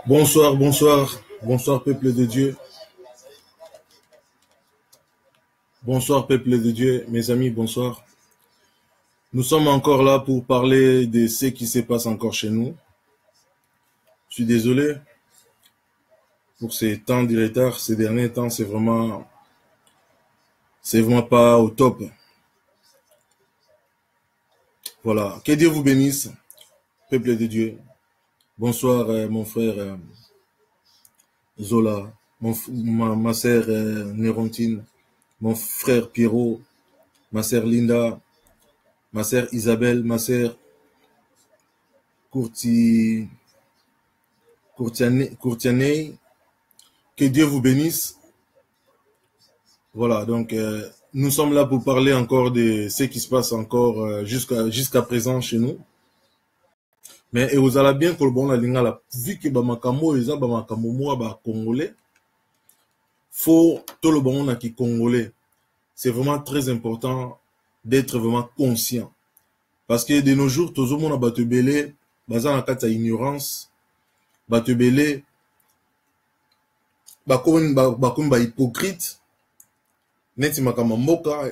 Bonsoir, bonsoir, bonsoir peuple de Dieu. Bonsoir peuple de Dieu, mes amis, bonsoir. Nous sommes encore là pour parler de ce qui se passe encore chez nous. Je suis désolé pour ces temps de retard, ces derniers temps, c'est vraiment pas au top. Voilà, que Dieu vous bénisse, peuple de Dieu. Bonsoir mon frère Zola, ma sœur Nérontine, mon frère Pierrot, ma sœur Linda, ma sœur Isabelle, ma sœur Courtianey. Que Dieu vous bénisse. Voilà, donc nous sommes là pour parler encore de ce qui se passe encore jusqu'à présent chez nous. Mais vous allez bien que le bon la lingala, vu que Bamakamo et Bamakamo moi ba congolais, faut tout le bon on qui congolais. C'est vraiment très important d'être vraiment conscient. Parce que de nos jours, tout le monde a battu belé, basant en cas de ignorance, battu belé, ba hypocrite, net makama mboka.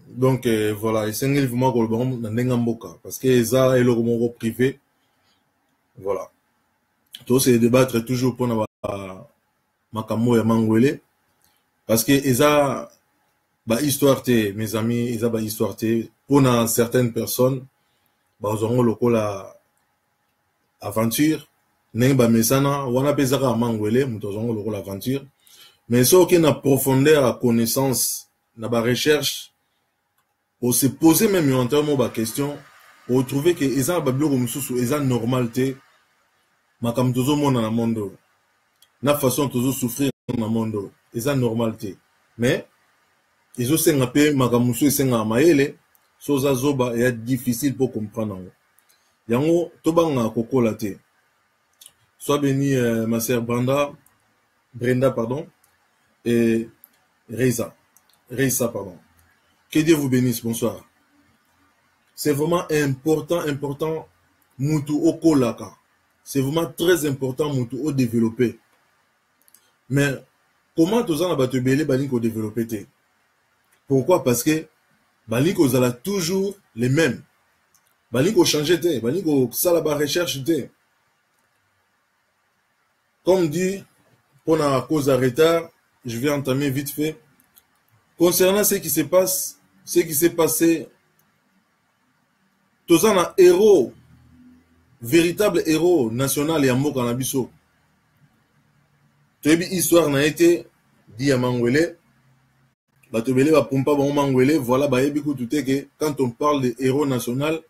Donc voilà, et c'est un vraiment que le bon n'a mboka parce que ça est le roman privé. Voilà. Tout c'est débattre toujours pour makamo ya mangwele parce que eza ba histoire te, mes amis, eza ba histoire te pour certaines personnes ba ozongo lokola aventure neng ba mesana wana pesaka mangwele muto ozongo lokola aventure mais ça aucune profondeur à connaissance na ba recherche pour se poser même éventuellement ba question pour trouver que eza ba biloko mususu eza normalité makam tozo mona na mondo na façon tozo souffrir na mondo eza normalité mais ils ont senga pe makam mususu senga maele soza zoba est difficile pour comprendre yango tobanga kokola te. Sois béni ma sœur Brenda pardon et Reisa pardon. Que Dieu vous bénisse, bonsoir. C'est vraiment important mutu okolaka. C'est vraiment très important mutu o développer. Mais comment tous en abattu belé balinko développer te? Pourquoi? Parce que balinko zala toujours les mêmes. Balinko changer te, balinko salaba recherche te. Comme dit, pour la cause de retard, je vais entamer vite fait. Concernant ce qui se passe, ce qui s'est passé, tous en a héros, véritable héros national et amour cannabiso. Très bien, histoire n'a été dit à Mangwele, Batobele va pompa bon Mangwele, voilà, bah, tout est que quand on parle de héros national,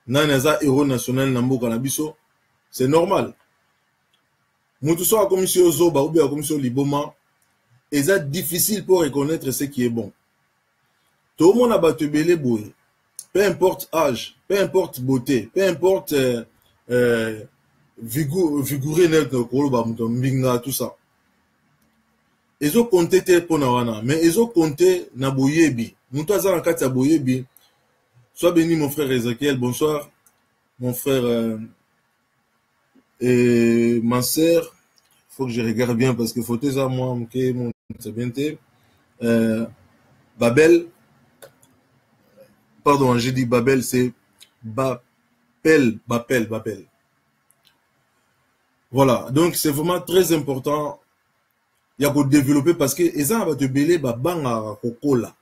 nanaza héros national n'amour cannabiso, c'est normal. Moutousson a commission Zoba ou bien a commission Liboma, et c'est difficile pour reconnaître ce qui est bon. Tout le monde a battu belé boué. Peu importe âge, peu importe beauté, peu importe vigouré net tout ça. Ils ont compté pour Nawana, mais ils ont compté na boyebi. Moutaza en kata boyebi. Sois béni mon frère Ezekiel, bonsoir. Mon frère et ma sœur, faut que je regarde bien parce que faut ça moi, c'est bien Babel. Pardon, j'ai dit Babel, c'est Bapel. Voilà, donc c'est vraiment très important. Il y a qu'à développer parce que les gens vont te belé banga kokola.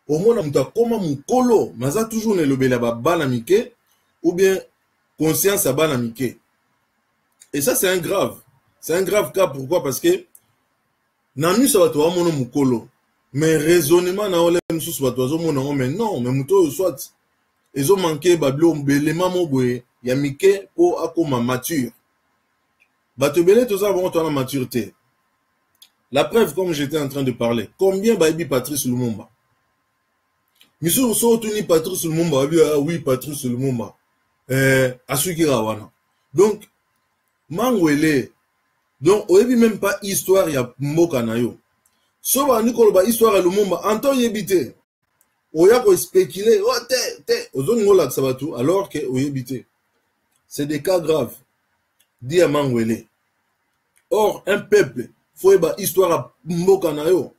Au moins, on a comment mon colo, mais ça toujours ne le belé banamike ou bien conscience à banamike. Et ça c'est un grave. C'est un grave cas. Pourquoi? Parce que Nanu ça va te voir mon mukolo. Mais raisonnement na ole msou soit oiseau mon mais non, mais muto soit ils ont manqué bablo belema moboé ya mike pour akoma mature. Batobele tout ça vont toi la maturité. La preuve comme j'étais en train de parler. Combien baby Patrice Lumumba? Misou so tuni Patrice Lumumba ah oui Patrice Lumumba. Asuki rawana. Donc Mangwele Donc oyebi même pas histoire ya mboka na yo. So ba nikolo ba histoire ya Lumumba anto yebite. Oya ko spéculer oh te ozoni ngola sabatu alors que oyebite. C'est des cas graves. Dit à Mangwele. Or un peuple faut ba histoire ya mboka na yo.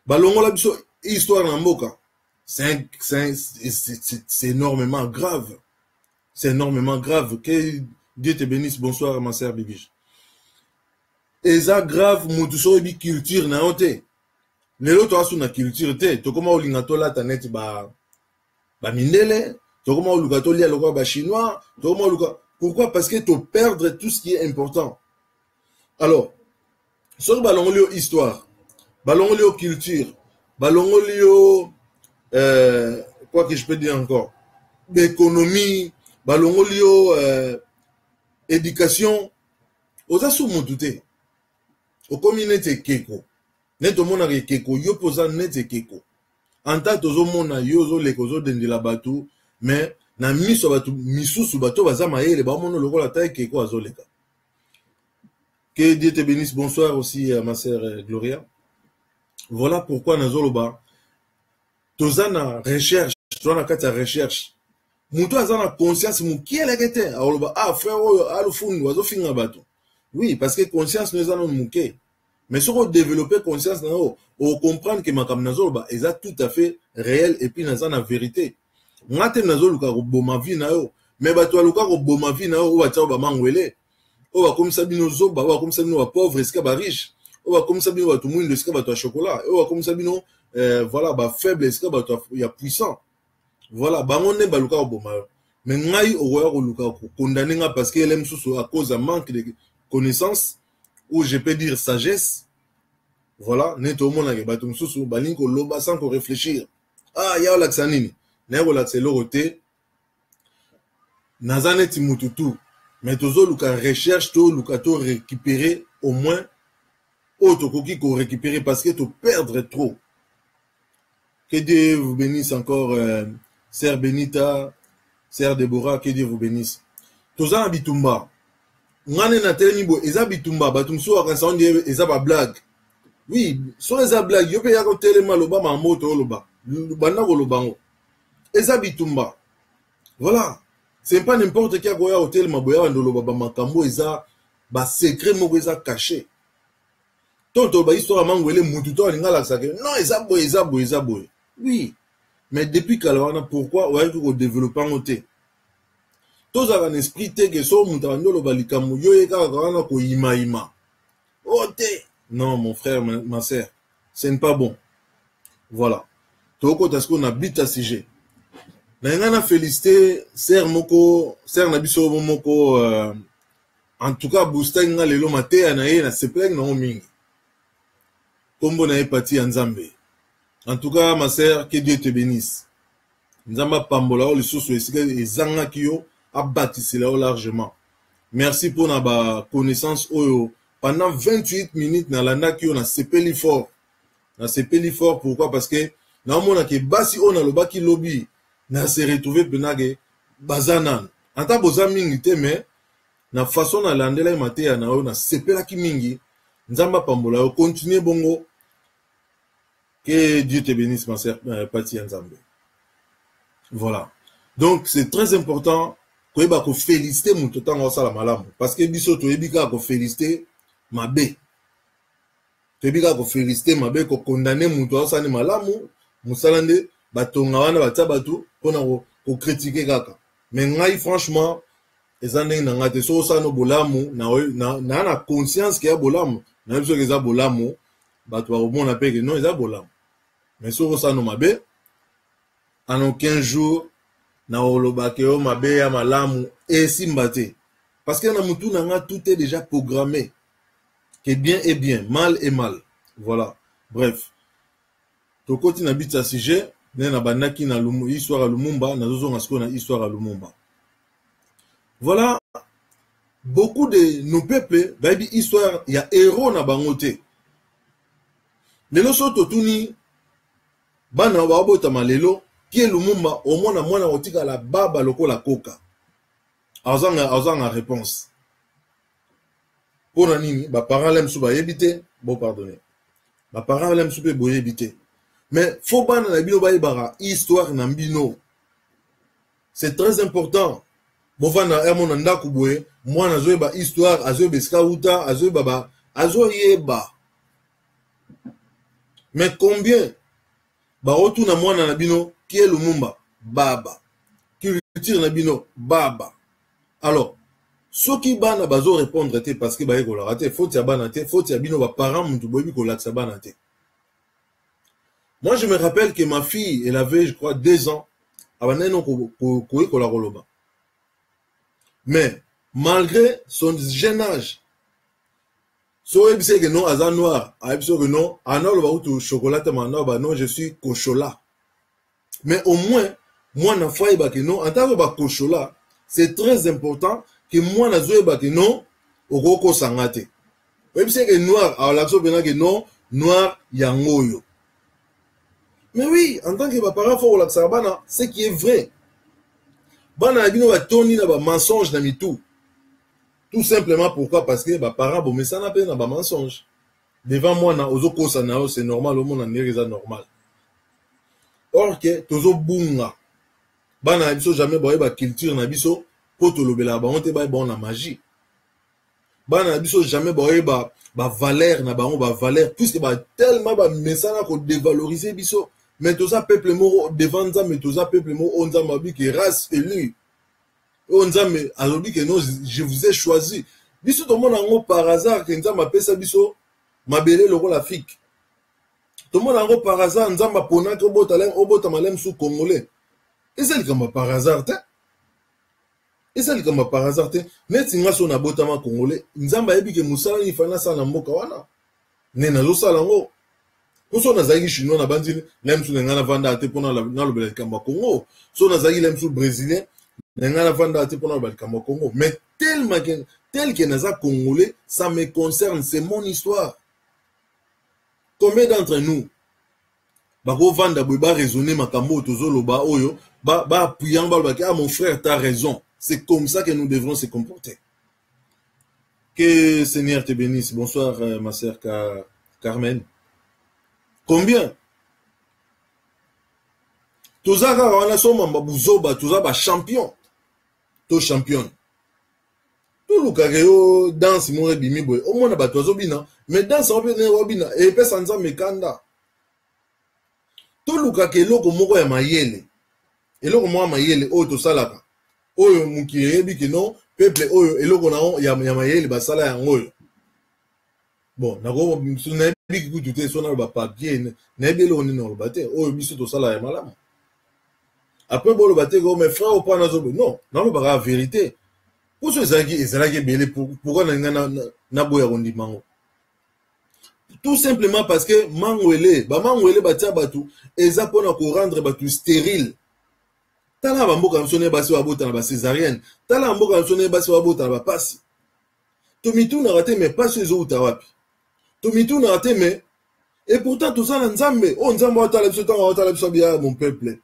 Balongola biso histoire na mboka. C'est énormément grave. C'est énormément grave. Que Dieu te bénisse. Bonsoir ma sœur Bibige. Et ça grave mutu so bi culture na yote. Lelo to asu na culture te. To koma olinga to la taneti ba mindele. To koma oluka to lia lokwa ba chinois. To koma oluka. Pourquoi? Parce que tu perdre tout ce qui est important. Alors, so balongolio histoire, balongolio culture, balongolio quoi que je peux dire encore, l'économie, balongolio éducation, oza sou montute. O komi nete keko. Neto mona ke keko, yo posa nete keko. Anta tozo mona yo zo leko zo dendela batu, mais na miso batu misusu bato baza mayele ba mono lokola taille keko azoleka. Que Dieu te bénisse. Bonsoir aussi à ma sœur Gloria. Voilà pourquoi nazoloba tozana recherche, tozana kata recherche. Muto azana conscience mukiele kete aloba ah frère oyo alufundu wazo finga bato. Oui, parce que conscience nous allons muke. Mais si on développer conscience na o, on comprendre que makam nazoloba eza tout à fait réel et puis nazana vérité. Ngate nazoluka ko boma vie na yo, mais bato aluka ko boma vie na yo o batia ba mangwele. O va comme ça bino zoba, o va comme ça bino ba pauvre esika ba riche. O va comme ça bino ba tout monde esika ba to chocolat. O va comme ça bino voilà ba faible esika ba to ya puissant. Voilà, bango ne baluka ko boma yo. Mais ngai o wa ko luka ko condamner nga parce que elle aime sous à cause d'un manque de connaissance ou je peux dire sagesse. Voilà, neto mona ke batum susu balinko loba sans ko réfléchir. Ah, ya la tsanini. Na ko la tselo roté. Nazane timututu. Mais toujours luka recherche to luka to récupérer au moins autre koki ko récupérer parce que tu perdre trop. Que Dieu vous bénisse encore sœur Benita, sœur Deborah, que Dieu vous bénisse. Tozana bitumba. Ngane na telemi bo eza bitumba batumso akansa on dit eza ba blague. Oui, so eza blague yo pe ya ko telema loba ma moto loba. Banda ko lobango. Eza bitumba. Voilà. C'est pas n'importe qui a goya hôtel maboya ndolo baba makambo eza ba secret moko eza caché. Tonto ba histoire mangwele mutu to alinga la sake. Non, eza boy. Oui. Mais depuis kalwana pourquoi on a ko développer en côté. Tous a un esprit te que so mutu ndolo ba likamu yo e ka kana ko ima. Ote. Non, mon frère, ma sœur, ce n'est pas bon. Voilà. Toko tasko na bita sujet. Na félicité sœur moko, sœur na biso moko en tout cas booster nga lelo maté na ye na sepleng na mingi. Kombo na epati ya Nzambe. En tout cas ma sœur, que Dieu te bénisse. Nzamba pambola o lisusu esika ezanga kiyo abatisela o largement. Merci pour na ba connaissance oyo pendant 28 minutes na landa kiyo na sepeli fort. Na sepeli fort pourquoi? Parce que na mona ke basi ona lobaki lobby na se retrouver penage bazanan anta boza mingi te mais na façon na landela maté na o na sepela ki mingi nzamba pambola o continuer bongo. Que Dieu te bénisse ma sœur Pati Nzambe. Voilà, donc c'est très important ko ba ko féliciter mutu tanga sala malamu parce que biso to ebika ko féliciter mabe to ebika ko féliciter mabe ko condamner mutu asani malamu musalande batonga wana batia batu pona ko critiquer kaka. Mais ngai franchement ezande na ngate so sano bolamu na conscience que ya bolamu na biso que za bolamu batu ba mona pe que non eza bolamu. Mais so sano mabe en 15 jours na olobake o mabe ya malamu et simbate parce que na mutu na nga tout est déjà programmé que bien est bien, mal est mal. Voilà, bref. Tokoti na bita sujet na banaki na histoire à Lumumba na zozo ngasko na histoire à Lumumba. Voilà, beaucoup de nos peuples baby histoire ya héros na bangote. Lelo soto tuni bana wa bota malelo qui Lumumba au moins na mwana otika la baba lokola koka. Azanga réponse. Pour la nini, bah parents l'aiment sous éviter, bon pardonnez. Bah parents l'aiment sous éviter. Mais faut pas na bino ba ibara histoire na bino. C'est très important. Bon na emo na ndaku boye, moi na zoeba histoire, azoeba skauta, azoeba ba, azoyeba. Mais combien ba retourna moi na bino qui est Lumumba baba. Culture na bino baba. Alors ceux qui bana bazo répondre te parce que ba eko la raté, faut ya bana te, faut ya bino ba parents mutu boyebi ko laksa bana te. Moi je me rappelle que ma fille, elle avait je crois 2 ans. Mais malgré son jeune âge, so il sait que non, azan noir, il sait que non, anol va ou chocolat non, je suis cochola. Mais au moins, moi na foi que non, en tant que cochola, c'est très important que moi na zoe que non, au goko sangate. Il sait que noir, alors l'action que non, noir yangoyo. Mais oui, en tant que parent faut relaxer bana, ce qui est vrai. Bana bino ba toni na ba mensonge na mitou. Tout simplement pourquoi parce que ba parents bon mais ça n'a pas na ba mensonge. Devant moi na ozo kosa na c'est normal au monde na ngereza normal. Or que tozo bunga. Bana biso jamais boye ba culture na biso po to lobela ba honte ba bon na magie. Bana biso jamais boye ba valeur na ba valeur puisque ba tellement ba messana ko dévaloriser biso. Mais tout ça peuple moro devant ça mais tout ça peuple moro on ça m'a dit que race élue on ça mais alors dit que non je vous ai choisi biso tout le monde en par hasard que ça m'appelle ça biso mabele loko l'Afrique tout le monde en par hasard on ça m'a pona que bota malem sous congolais et c'est comme par hasard et c'est comme par hasard net singa so na bota ma congolais nzamba yebi que musala ni fana ça na mboka wana ne na zo sala ngo. Pour ça, on a zagi chinois, on a bandit, l'aime sous l'engana vanda à te pour le Kamba Congo. So, on a zagi l'aime sous brésilien, l'engana vanda à te pour le Kamba Congo. Mais tel que naza congolais, ça me concerne, c'est mon histoire. Combien d'entre nous, bako vanda ba raisonner makambo tozolo ba oyo, ba appuyant ba ah mon frère, t'as raison. C'est comme ça que nous devrons se comporter. Que Seigneur te bénisse. Bonsoir, ma sœur Carmen. Combien? Tozaka wana soma mbabuzoba tozaba champion. To champion. To lukareo danse mo bimi boy. Au moins na bato azobina, mais danse on peut robina et pesa nzambe kanda. To lukake eloko moko ya mayele. Eloko moko ya mayele oyo to salaka. Oyo mukiyebi ke non peuple oyo eloko na ya mayele basala yango oyo. Bon, nako na biki kutu te sona ba papier na ebelo ni no bate o biso to sala ya malamu. Après bon le bate ko mes frères au pas na zo non, na lo ba vérité. Pour ce ezalaki belé pourquoi na boya ko ndimango. Tout simplement parce que mangwele batia batu eza pona ko rendre batu stérile. Tala ba mboka msone basi wa bota na ba césarienne, tala mboka msone basi wa bota na ba pasi. To mitu na raté mais pas chez eux wapi. Tomitou na raté mais et pourtant tout ça na nzambe oh nzambe atala biso tanga atala biso bia mon peuple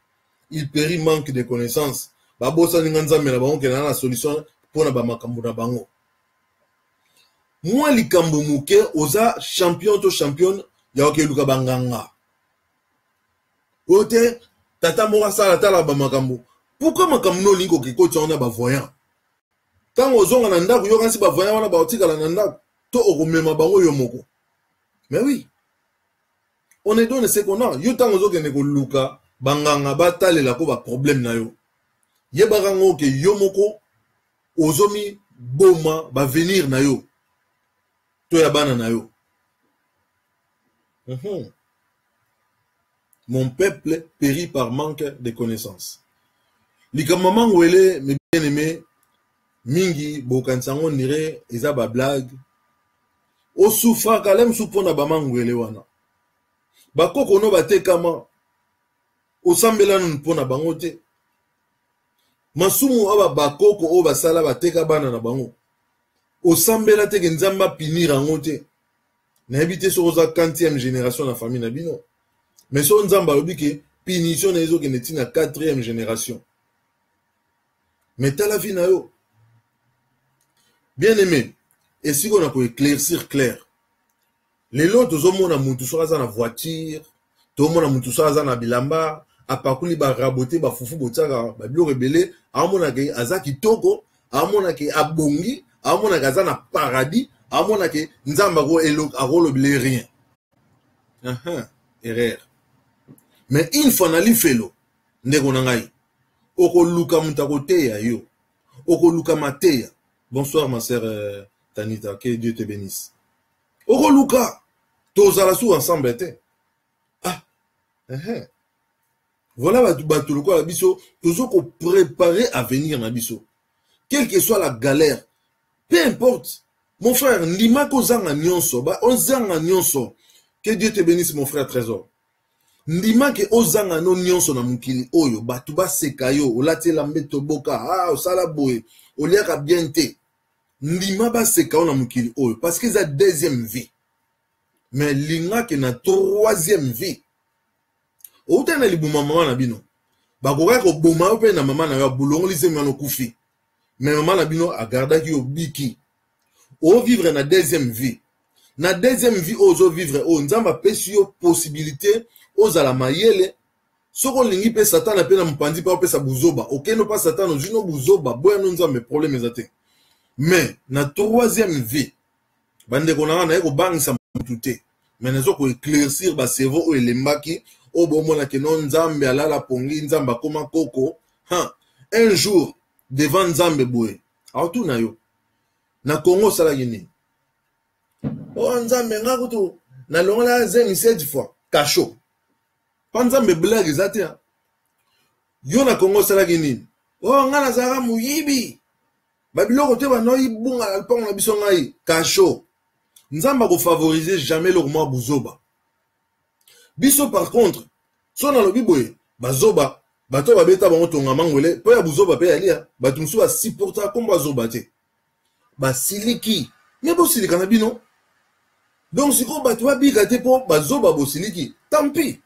il périt manque de connaissances ba bossa ninga nzambe na bango ke na la solution pour na ba makambo na bango moi likambo muke oza champion to championne ya oke luka banganga ote tata mora sala tala ba makambo pourquoi makambo no lingo ke ko tsona ba voyant tango ozonga na ndako yo kansi ba voyant wana ba otikala na ndako to okomema bango yo moko. Mais oui, on est donné ce qu'on a. Yo tango zo kene ko luka banganga batale la ko ba problème na yo. Ye barango ke yo moko ozomi boma ba venir na yo. To ya bana na yo. Mon peuple périt par manque de connaissances. Likamama ngwele mes bien-aimés mingi bokansango nire eza ba blague. O souffra kalem soupona ba mangwele wana. Ba koko no batekama. O sambela no mpona bango te. Masumu aba bakoko o basala bateka bana na bango. O sambela te ke nzamba pinir ango te. Na habité sur oza 40e génération na famille na bino. Mais so nzamba lobi ke punition na ezo ke neti na 4e génération. Mais ta la vie na yo. Bien aimé. Et si on a pour éclaircir clair, les lots, tout le monde a monté sur la voiture, tout le monde a monté sur la bilamba, à partir de la raboté, ba foufou botsaka, ba bio rebelle, à mon avis, azaki toko, à mon avis, abongi, à mon avis, azana paradis, à mon avis, nzamba go elo, a rolo blé rien. Erreur. Mais une fois na li felo, ndeko nangai, oko luka mutakote ya yo, oko luka mateya. Bonsoir ma sœur Tanita, que Dieu te bénisse. Oko luka, tozala sou ensemble te. Ah, voilà bato loko la biso, toujours qu'on préparer à venir na biso. Quelle que soit la galère, peu importe. Mon frère, ndima ko zanga nyonso, ba on zanga nyonso. Que Dieu te bénisse mon frère trésor. Ndima ke ozanga no nyonso na mukili oyo, batu ba sekayo, olati la mbeto boka, ah, osala boye, oliaka bien te. Ndima ba sekayo na mukili oyo, parce que c'est deuxième vie. Mais linga ke na troisième vie. Outa na libuma mama na bino. Bakoka ko boma pe na mama na yo bulongo lise mano kufi. Mais maman na bino a garda ki obiki. O vivre na deuxième vie. Na deuxième vie ozo vivre o nzamba pesi yo possibilité ozala mayele. Soko lingi pe satan na pe na mpandi pa pesa buzoba. Okeno pa satan no jino buzoba boya no nzambe problème ezate. Mais na troisième vie bande konanga na eko bangisa mutute. Mais nazo ko éclaircir ba cerveau o elembaki o bomona ke non nzambe alala pongi nzamba koma koko. Un jour devant nzambe boye. Auto na yo. Na Congo sala gini. O nzambe ngakutu na longola zemi 7 fois kacho. Pa nzambe blague ezate. Yo na Congo sala gini. O ngana zara muyibi. Babiloko te bano ibunga alpango na biso ngai kacho. Nzamba ko favoriser jamais le roi buzoba. Biso par contre, so na lobi boye, bazoba, bato babeta bango tonga mangwele, po ya buzoba pe alia, batu msu ba supporta komba zoba te. Ba siliki, mais bo silika na bino. Donc si ko bato ba bika te po bazoba bo siliki, tant pis.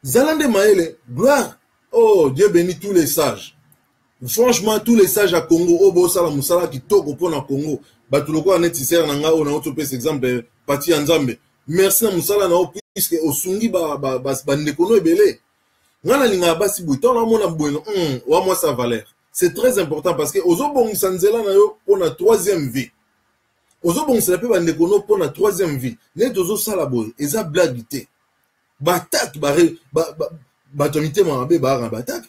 Zalande maele, gloire. Oh, Dieu bénit tous les sages. Franchement, tous les sages à Congo, Obo Sala Moussala qui toko pour na Congo, Batuloko aneti ser nanga o na auto pes exemple Pati Anzambe. Merci na Moussala na o puisque osungi ba ndekono ebele. Ngana linga basi buto na mona bueno, wa moi sa valeur. C'est très important parce que ozo bongisa nzela na yo pour na troisième vie. Ozo bongisa pe ba ndekono pour na troisième vie. Ne tozo sala boy, eza blague te. Batak ba tomite mabe ba batak.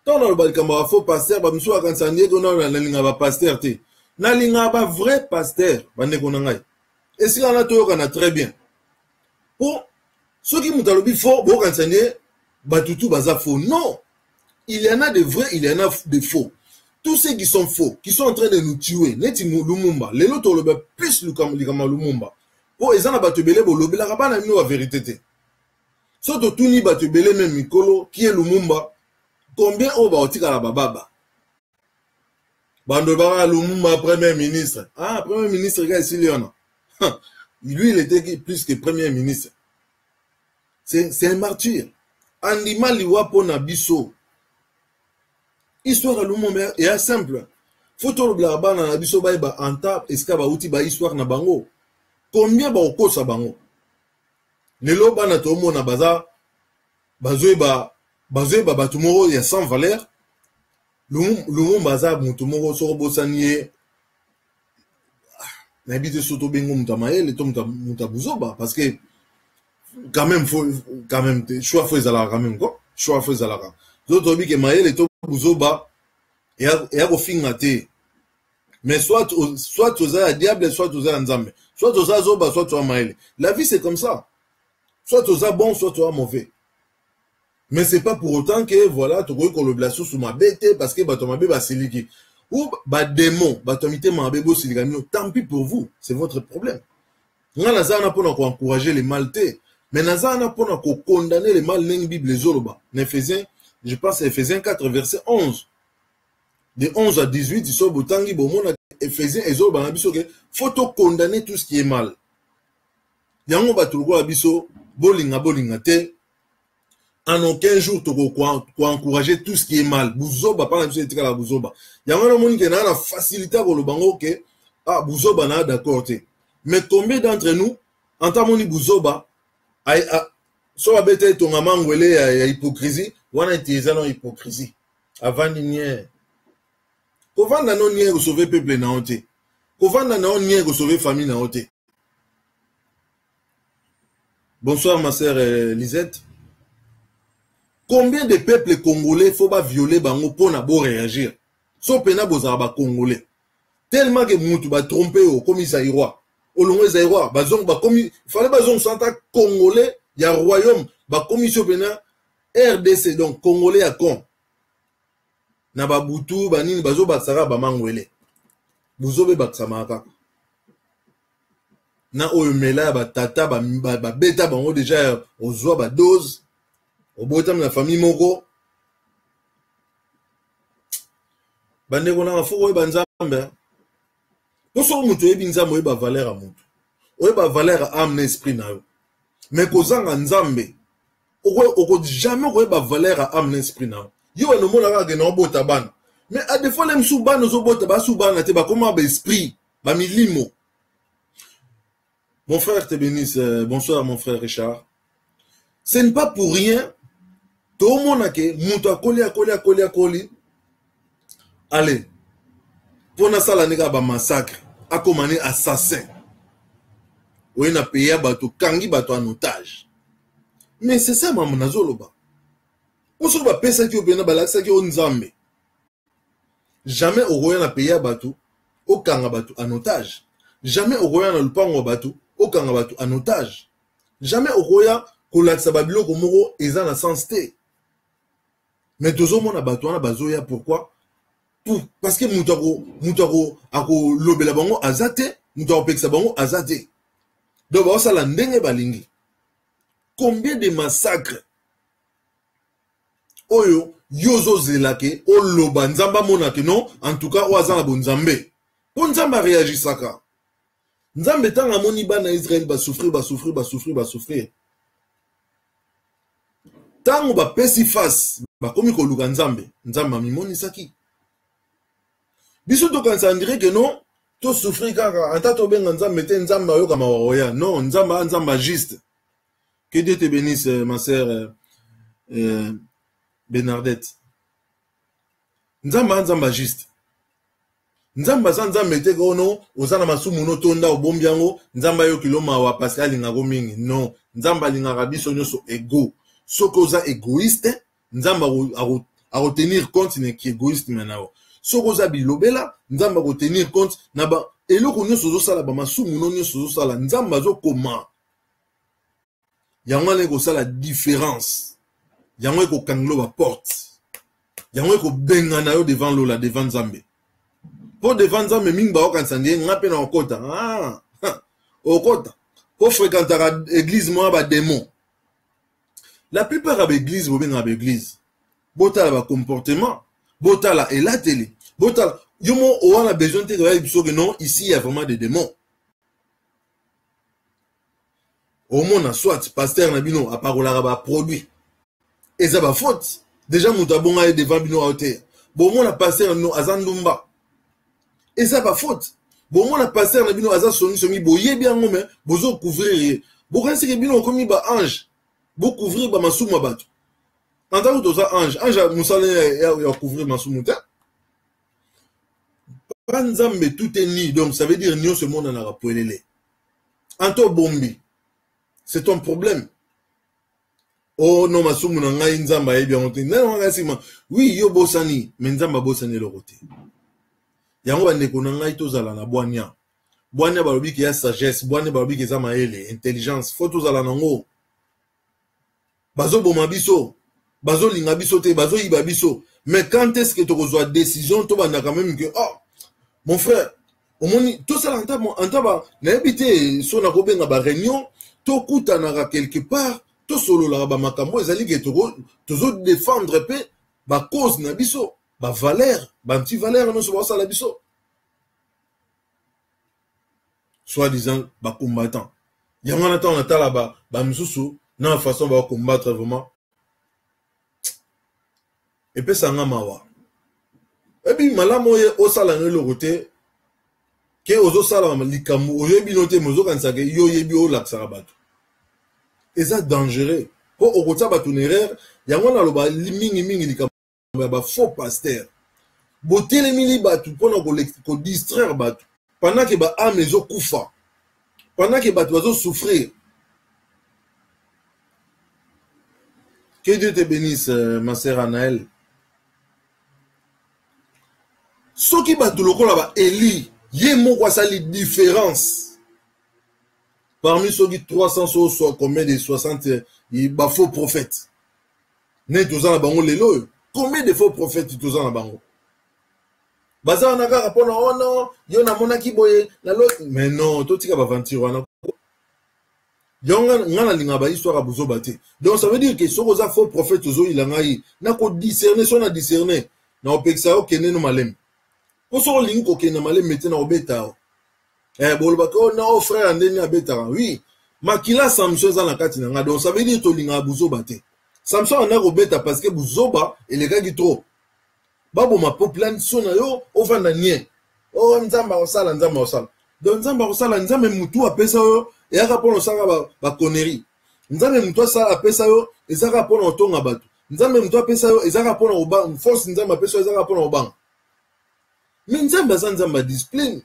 Tant le balkamba faux pasteur ba mso akansanie ko na linga ba pasteur te. Na linga ba vrai pasteur ba ndeko ngai. Et si on a tout on a très bien. Pour ceux qui m'ont faux bo akansanie ba tutu baza faux. Non. Il y en a de vrais, il y en a de faux. Tous ceux qui sont faux, qui sont en train de nous tuer, neti Lumumba, les loto le plus le kama Lumumba. Pour ezana ba tebele bo lobela ka ba na mino la vérité te. Soto tuni ba tebele même mikolo qui est Lumumba. Combien on va otika la bababa? Bandobara Lumumba, premier ministre. Ah, premier ministre, regarde ici, Léona. Lui, il était plus que premier ministre. C'est un martyr. Andima liwa pona biso. Histoire à Lumumba est simple. Faut le blaba na biso ba anta eskaba uti ba histoire na bango. Combien ba okosa bango? Lelo bana tomo na baza bazoeba batumoro ya sans valeur. Lumumba za mutumoro so bosanie na bité soto bengo mutamaele to mutabuzoba parce que quand même choix faut ezala quand même quoi choix faut ezala d'autres bi que maele to buzoba et a finga te mais soit oza diable soit oza nzambe soit oza zoba soit oza maele la vie c'est comme ça soit oza bon soit oza mauvais. Mais c'est pas pour autant que voilà, tu vois que le blason sous ma bête parce que batomabe basiliki ou ba démon, batomite mabebo siligano, tant pis pour vous, c'est votre problème. Nga nazana pona ko encourager les maltais, mais nazana pona ko condamner les mal ning Bible zoloba. Éphésiens, je pense Éphésiens 4 verset 11. De 11 à 18, ils sont botangi bomona Éphésiens et zoloba na biso que faut condamner tout ce qui est mal. Yango batulko la biso bolinga te. En aucun jour, tu peux encourager tout ce qui est mal. Bouzoba, pas la chose la bouzoba. Il y a un monde qui a la facilité pour le bango, ok? Ah, bouzoba, n'a d'accord, mais combien d'entre nous, en tant que bouzoba, soit bête ton amant ou à hypocrisie, ou on a utilisé la hypocrisie. Avant de comment on a nié sauver peuple na honte? Comment on a nié sauver famille na honte? Bonsoir ma sœur Lisette. Combien de peuples congolais faut pas violer bango pour na bo réagir? So pena bozara ba congolais. Tellement que mutu ba tromper au comme Zaïrois. Au long Zaïrois, bazong ba comme il fallait bazong santa congolais, il y a royaume, ba commission pena RDC donc congolais à con. Na ba butu ba nini bazo ba sara ba mangwele. Buzobe ba samaka. Na oyo mela ba tata ba beta bango déjà ozwa ba dose. Au bout de la famille moko bande ko na foko ba nzambe to so mutu e binzambe ba valeur a mutu o ba valeur a âme esprit na yo mais ko zanga nzambe o jamais ko ba valeur a âme esprit na yo no mona ka na bota bana mais à des fois les sou bana zo bota ba sou bana te ba comment ba esprit ba milimo. Mon frère te bénisse, bonsoir mon frère Richard. Ce n'est pas pour rien. Tout le monde a que mutu akoli. Allez, pour na sala nega ba massacre, a commandé assassin. Oui, na payé bato kangi bato en otage. Mais c'est ça maman nazoloba. On se va pesa ki obena balaksa ki onzambe. Jamais au roya na payé bato au kanga bato en otage. Jamais au roya na lupango bato au kanga bato en otage. Jamais au roya kolaksa babilo komoro eza na sensité. Mais tozo mona bato na bazoya pourquoi? Parce que mutako ako lobela bango azate, mutako peksa bango azate. Donc ba sala ndenge balingi. Combien de massacres oyo yozo zelake o loba nzamba monake non en tout cas o azana bonzambe. Po nzamba réagisaka. Nzambe tanga moni bana Israël ba souffrir. Tango ba pesi face ba komi ko luka nzambe mimoni saki. Biso to kansa ndire que non to souffrir kaka anta to benga nzambe te nzamba yo kama waoya non nzamba juste. Que Dieu te bénisse ma sœur Bernadette. Nzamba juste. Nzamba nzambe te ko no ozana masumu no tonda obombiango nzamba yo kiloma wa Pascal ngako mingi non nzamba linga biso nyoso ego soko za égoïste nzamba a retenir compte ne qui égoïste maintenant. Soko za bilobela nzamba ko tenir compte na ba eloko nyoso zo sala ba masumu no nyoso zo sala nzamba zo koma yango le ko sala différence yango ko kanglo ba porte yango ko benga na yo devant lola devant nzambe pour devant nzambe mingi ba okansandie ngape na okota okota ko fréquenter église moi ba démon. La plupart de l'église bo benga ba église bota ba comportement botala et la télé botala yomo on a besoin de dire que non ici il y a vraiment des démons. Au monde soit pasteur na bino a parola ba produit et ça va faute déjà mutabonga et devant bino à hauteur bon mon pasteur no azandumba et ça va faute bon mon pasteur na bino aza songi boye bien ngome bozo couvrir bo kansi ke bino komi ba ange bo couvrir ba masuma bato. En tant que ça ange musale ya couvrir masumuta. Panzambe tout est ni donc ça veut dire nyo ce monde na rapelele. Anto bombi. C'est ton problème. Oh non masumu na ngai nzamba yebi onte. Non ngasima. Oui yo bosani, mais nzamba bosani le côté. Yango bande ko na ngai tozala na bwanya. Bwanya balobi ki ya sagesse, bwanya balobi ki za maele, intelligence, faut tozala nango. Bazo boma biso. Bazo linga biso te, bazo yiba biso. Mais quand est-ce que tu reçois décision, tu vas quand même que, oh, mon frère, au moins, tout ça, en n'habité, son a robé ba réunion, to kuta na quelque part, to solo la ba makambo, ezali que tu défendre pe, ba cause na biso, ba valeur, ba petit valeur, non, so la biso. Soi-disant, ba combattant. Yamana ta on a ba msusu, na façon ba combattre vraiment. Et puis ça mawa. Et puis malamu o sala le côté que ozo sala likamu o yebi noté mozo kansake yo yebi o laksara batu. Et ça dangereux. Pour au côté batu nereur, yango na loba mingi likamu ba faux pasteur. Boté les mili batu pour ko distraire batu. Pendant que ba âme les kufa. Pendant que batu ozo souffrir. Que Dieu te bénisse, ma sœur Anaël. Ce qui bat tout le monde là-bas, Eli, il y a une différence. Parmi ceux qui 300 soit combien de 60, il y a faux prophètes. Ne tous en bango lelo. Combien de faux prophètes tous en bango? Baza on a qu'à répondre, oh non, il y a mona qui boye, la l'autre. Mais non, tout qui va aventure on a. Yonga linga ba histoire à buzo bate. Donc ça veut dire que ce que faux prophètes ozo ilangai, na ko discerner, son a discerner. Na opeksa o kene no malem. Pour ce ligne qu'on a malé maintenant au bêta. Eh, bolbako, non, frère, andeni à bêta. Oui. Makila Samson dans la katina. Donc, ça veut dire que tu as bouzo bate. Samson en a au bêta parce que bouzoba et les gars qui trop. Babo ma population sona yo, au vandanien. Oh, nzamba osala, nzamba osala. Donc, nzamba osala, nzamba mutu a pesa yo, et à rapport au sara ba connerie. Nzamba mutu a sa a pesa yo, et ça rapport au tonga batu. Nzamba mutu a pesa yo, et ça rapport au bang. Force nzamba pesa yo, et ça rapport au bang. Mais nzamba zanzamba discipline.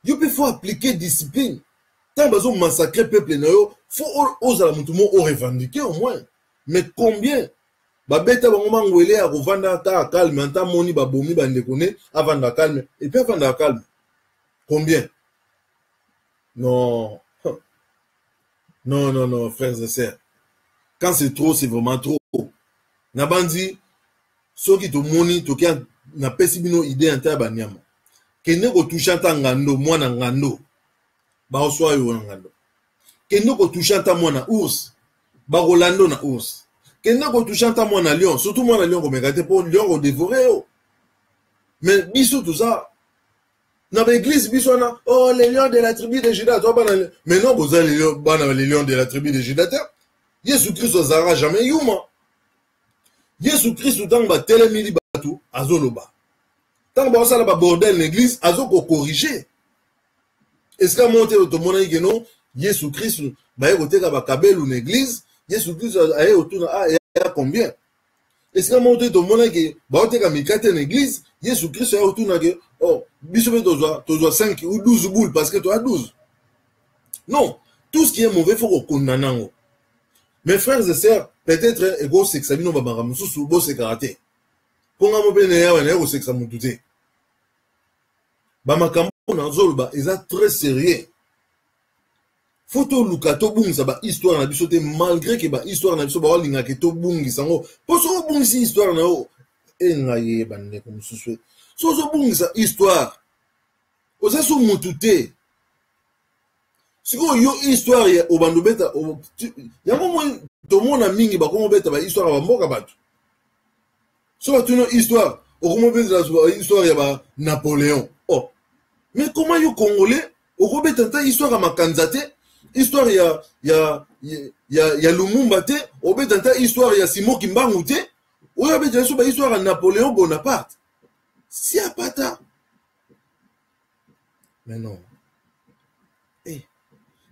You peut faut appliquer discipline. Tant bazo massacrer peuple na yo, faut oser la mutumo o revendiquer au moins. Mais combien? Ba beta ba ngoma ngwele a kovanda ta calme, anta moni ba bomi ba ndekone avanda calme et puis avanda calme. Combien? Non. Non, frères et sœurs. Quand c'est trop, c'est vraiment trop. Nabandi, ceux qui te moni, to kia na pesi bino idée anta banyama. Kende ko touchanta ngando mwana ngando ba oswa yo ngando. Kende ko touchanta mwana ours ba rolando na ours. Kende ko touchanta mwana lion, surtout mwana lion ko megate pour lion ko dévorer yo. Mais biso tout ça na l'église biso na oh les lions de la tribu de Juda toi bana mais non vous allez les lions de la tribu de Juda. Jésus Christ ozara jamais yuma. Jésus Christ tang ba telemili batu azoloba. Tant que ça va bordel l'église, azo ko corriger. Est-ce que monter au tomona que non, Jésus Christ ba écouter ka ba kabel ou l'église, Jésus Christ a autour a combien? Est-ce que monter au tomona que ba ote ka mikate l'église, Jésus Christ a autour na que oh, biso to 5 ou 12 boules parce que tu as 12. Non, tout ce qui est mauvais faut qu'on condamne. Mes frères et sœurs, peut-être ego sexabino ba baramusu su bo se karaté. Ponga mobene ya wana ego sexa mutute. Ba makambo na zolba eza très sérieux. Photo lukato bungisa ba histoire na biso te malgré que ba histoire na biso ba linga ke to bungisa ngo. Poso bungisa histoire na o engaye bande comme suswe. Sozo bungisa histoire. Oza so mutute. Siko yo histoire ya obando beta yango mo to mona mingi ba komo beta ba histoire ba mboka batu. So tu une histoire, au comment la histoire ya ba Napoléon. Oh. Mais comment yo congolais, au robé tanta histoire à Makanzate, histoire ya Lumumba te, au bé tanta histoire ya Simon Kimbangu te, ou ya bé tanta histoire à Napoléon Bonaparte. Si a pata. Mais non. Eh.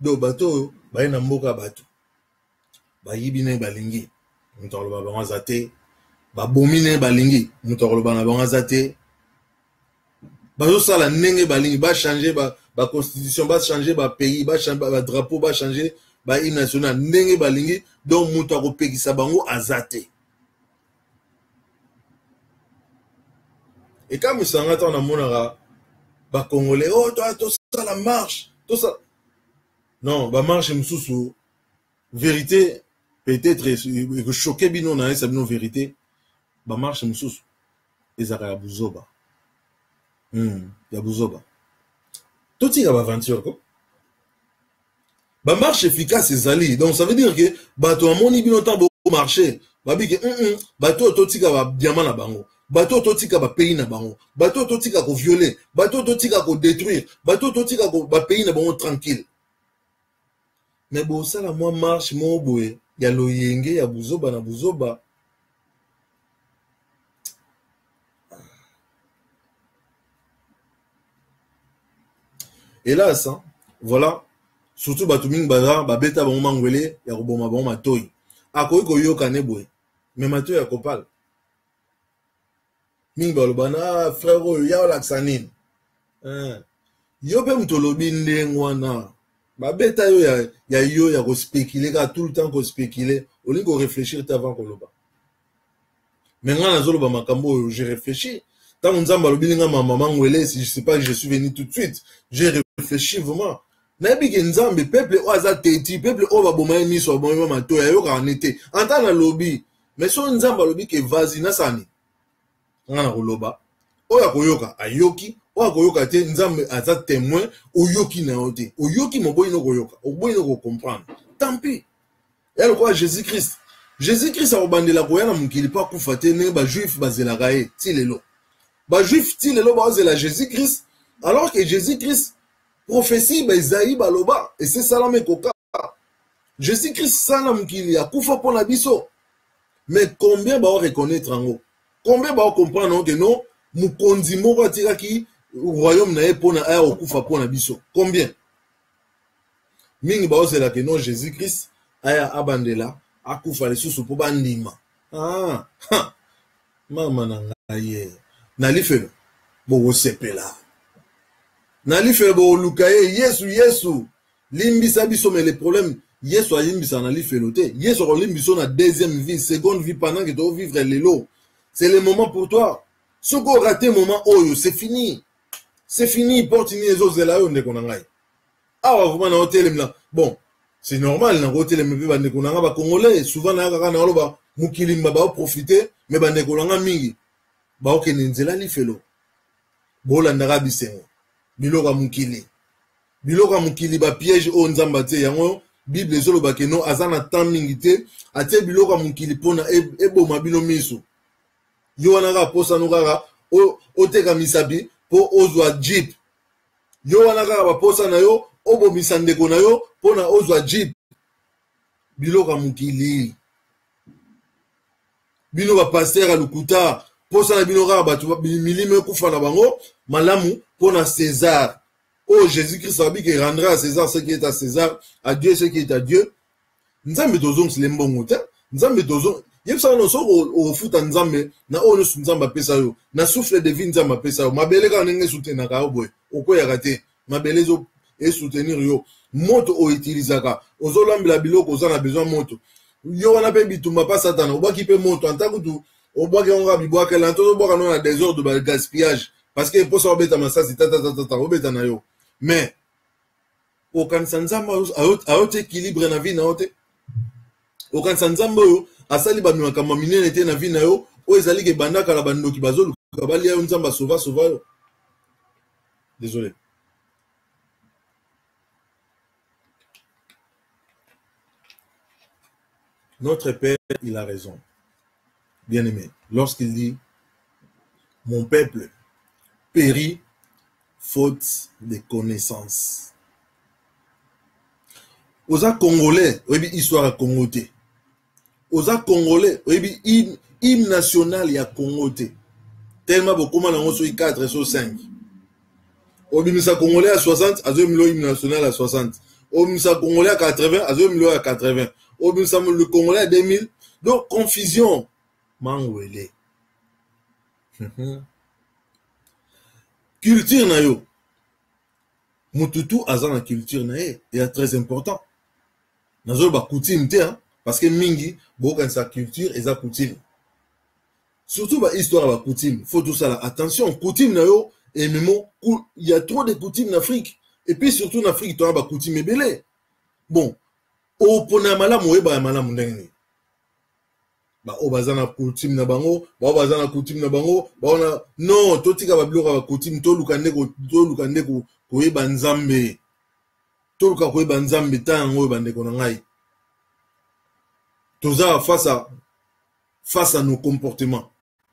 Do bato ba na mboka bato. Ba yibine balingi. Ntolo ba banzate. Ba bomine balingi mutokolo na bango zate bazo sala ndenge balingi ba changer ba constitution ba changer ba pays ba changer ba drapeau ba changer ba hymne national ndenge balingi donc muto akopekisa bango azate et quand misanga ta na monara ba congolais oh toi ça la marche tout ça non ba marche mususu vérité peut-être que choquer bino na ça bino vérité. Ba marche mususu ezaka ya buzoba ya buzoba totika ba aventure ko ba marche efficace ezali donc ça veut dire que bato amoni bino temps bo marcher babi que bato totika ba diamant na bango bato totika ba pays na bango bato totika ko violer bato totika ko détruire bato totika ko ba pays na bango tranquille mais bo sala moi marche mo boye ya loyenge ya buzoba na buzoba. hélas, hein, voilà, surtout batuming baza, babeta bango mangwele, ya koboma bango matoi. Akoki koyoka ne boye, mais matoi ya kopal. Ming balobana, frère oyo, ya olakisa nini. Yo pe mutolobi ndenge wana. Babeta yo ya yo ya kospekile, ka tout le temps kospekile, olingi ko réfléchir avant koloba. Mais nga nazoloba makambo, j'ai réfléchi. Tant nzamba lobilinga ma maman ngwele, si je sais pas que je suis venu tout de suite, j'ai réfléchi vraiment. Nabi ke nzambe peuple o aza teti, peuple o ba boma miso ba boma mato ya yo ka nete. Anta na lobi, mais so nzamba lobi ke vazi na sani. Nga na koloba, o ya koyoka ayoki, o ya koyoka te nzambe aza témoin oyoki na yote. Oyoki moboyi no koyoka, oboyi no ko comprendre. Tant pis. Et le quoi Jésus-Christ. Jésus-Christ a obandela koya na mukili pa kufa te ne ba juif bazelaka ye ti lelo. Ba juif ti lelo ba ozela Jésus-Christ alors que Jésus-Christ prophétie ba Isaïe baloba et c'est ça la mekoka. Jésus-Christ sana mukili ya kufa pona biso. Mais combien ba reconnaître ngo? Combien ba comprendre que non mukonzi moko atikaki royaume na ye pona aya okufa pona biso? Combien? Mingi ba ozela que non Jésus-Christ aya abandela akufa lisusu po bandima. Ah, ha. Mama na ngaye. Nalifelo bo sepela. Nalifelo bo lukaye Yesu. Limbisa biso mais le problème Yesu a limbisa na lifelo te. Yesu a limbiso na deuxième vie, seconde vie pendant que tu vas vivre l'élo. C'est le moment pour toi. Ce qu'on raté moment oyo, c'est fini. C'est fini, porte ni les autres là on ndeko na ngai. Ah vraiment na hôtel là. Bon, c'est normal na hôtel me ba ndeko na nga ba congolais, souvent na kaka na loba mukili ba profiter, mais ba ndeko na nga mingi. Ba okene nzela lifelo. Bolandaka bisengo. Biloka mukili. Biloka mukili ba piège o nzamba te yango Bible ezoloba ke no azana temps mingi te atie biloka mukili pona eboma bino miso. Yo wana ka posa no kaka o teka misabi po ozwa jeep. Yo wana kaka ba posa na yo obomisa ndeko na yo pona ozwa jeep. Biloka mukili. Bino ba pasteur a lukuta posa na bino kaka batu milime kufa na bango malamu pona César. Oh, Jésus-Christ a dit qu'il rendra à César ce qui est à César, à Dieu ce qui est à Dieu. Nzambe tozong c'est l'embongo te. Nzambe tozong. Yep ça no so au foot nzambe na ono nzamba pesa yo. Na souffle de vie nzamba pesa yo. Mabele ka nenge soutenir ka boy. Oko ya kate. Mabele zo et soutenir yo. Moto o utilisaka. Ozo lambela biloko oza na besoin moto. Yo wana pe bitumba pa satana. Obaki pe moto antakutu. Obaki onga bibwaka la to boka no na désordre de gaspillage. Parce que pour ça obeta masasi tata obeta na yo. Mais aucun sanzamba a autre équilibre na vie na ote. Aucun sanzamba asali ba makamba minene te na vie na yo o ezali ke bandaka la bandoki bazolu kabali ya nzamba sauva yo. Désolé. Notre Père, il a raison. Bien-aimé, lorsqu'il dit mon peuple périt faute de connaissances. Oza Congolais, oui, histoire à Congo te. Oza Congolais, oui, hymne national ya Congo te. Tellement beaucoup de gens sont 4 sur 5. Obimisa Congolais à 60, à 2 millions hymne national à 60. Obimisa Congolais à 80, à 2 millions à 80. Obimisa le Congolais à 2000. Donc, confusion. Mangwele. Culture na yo. Mututu azana culture na ye. Et très important. Nazo ba coutume te, hein. Parce que mingi, bokan sa culture et sa coutume. Surtout ba histoire ba coutume. Faut tout ça là. Attention, coutume na yo. Et même, il y a trop de coutumes en Afrique. Et puis surtout en Afrique, tu as ba coutume et belé. Bon. O pona malamu e ba malamu ndenge. Ba o bazana coutume na bango, ba o bazana coutume na bango, ba ona non, totika ba bloka ba coutume to lukande ko yeba nzambe. To luka ko yeba nzambe tango bandeko na ngai. Toza face à nos comportements.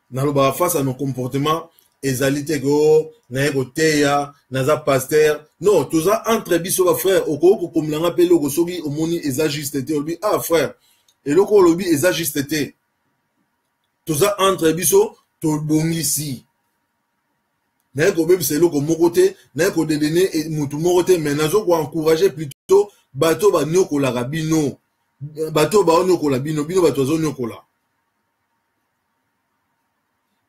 Naloba face à nos comportements, ezalité go, na ego teya, naza pasteur. Non, toza entre biso ba frère, oko ko komlanga pe loko soki omoni eza juste te obi ah frère. Et loko lobi eza juste te. Toza entre biso to bongisi. na ko bebisa eloko moko te na ko dedene mutu moko te mais nazo ko encourager plutôt bato ba nyokola bino bato ba nyokola bino bato zo nyokola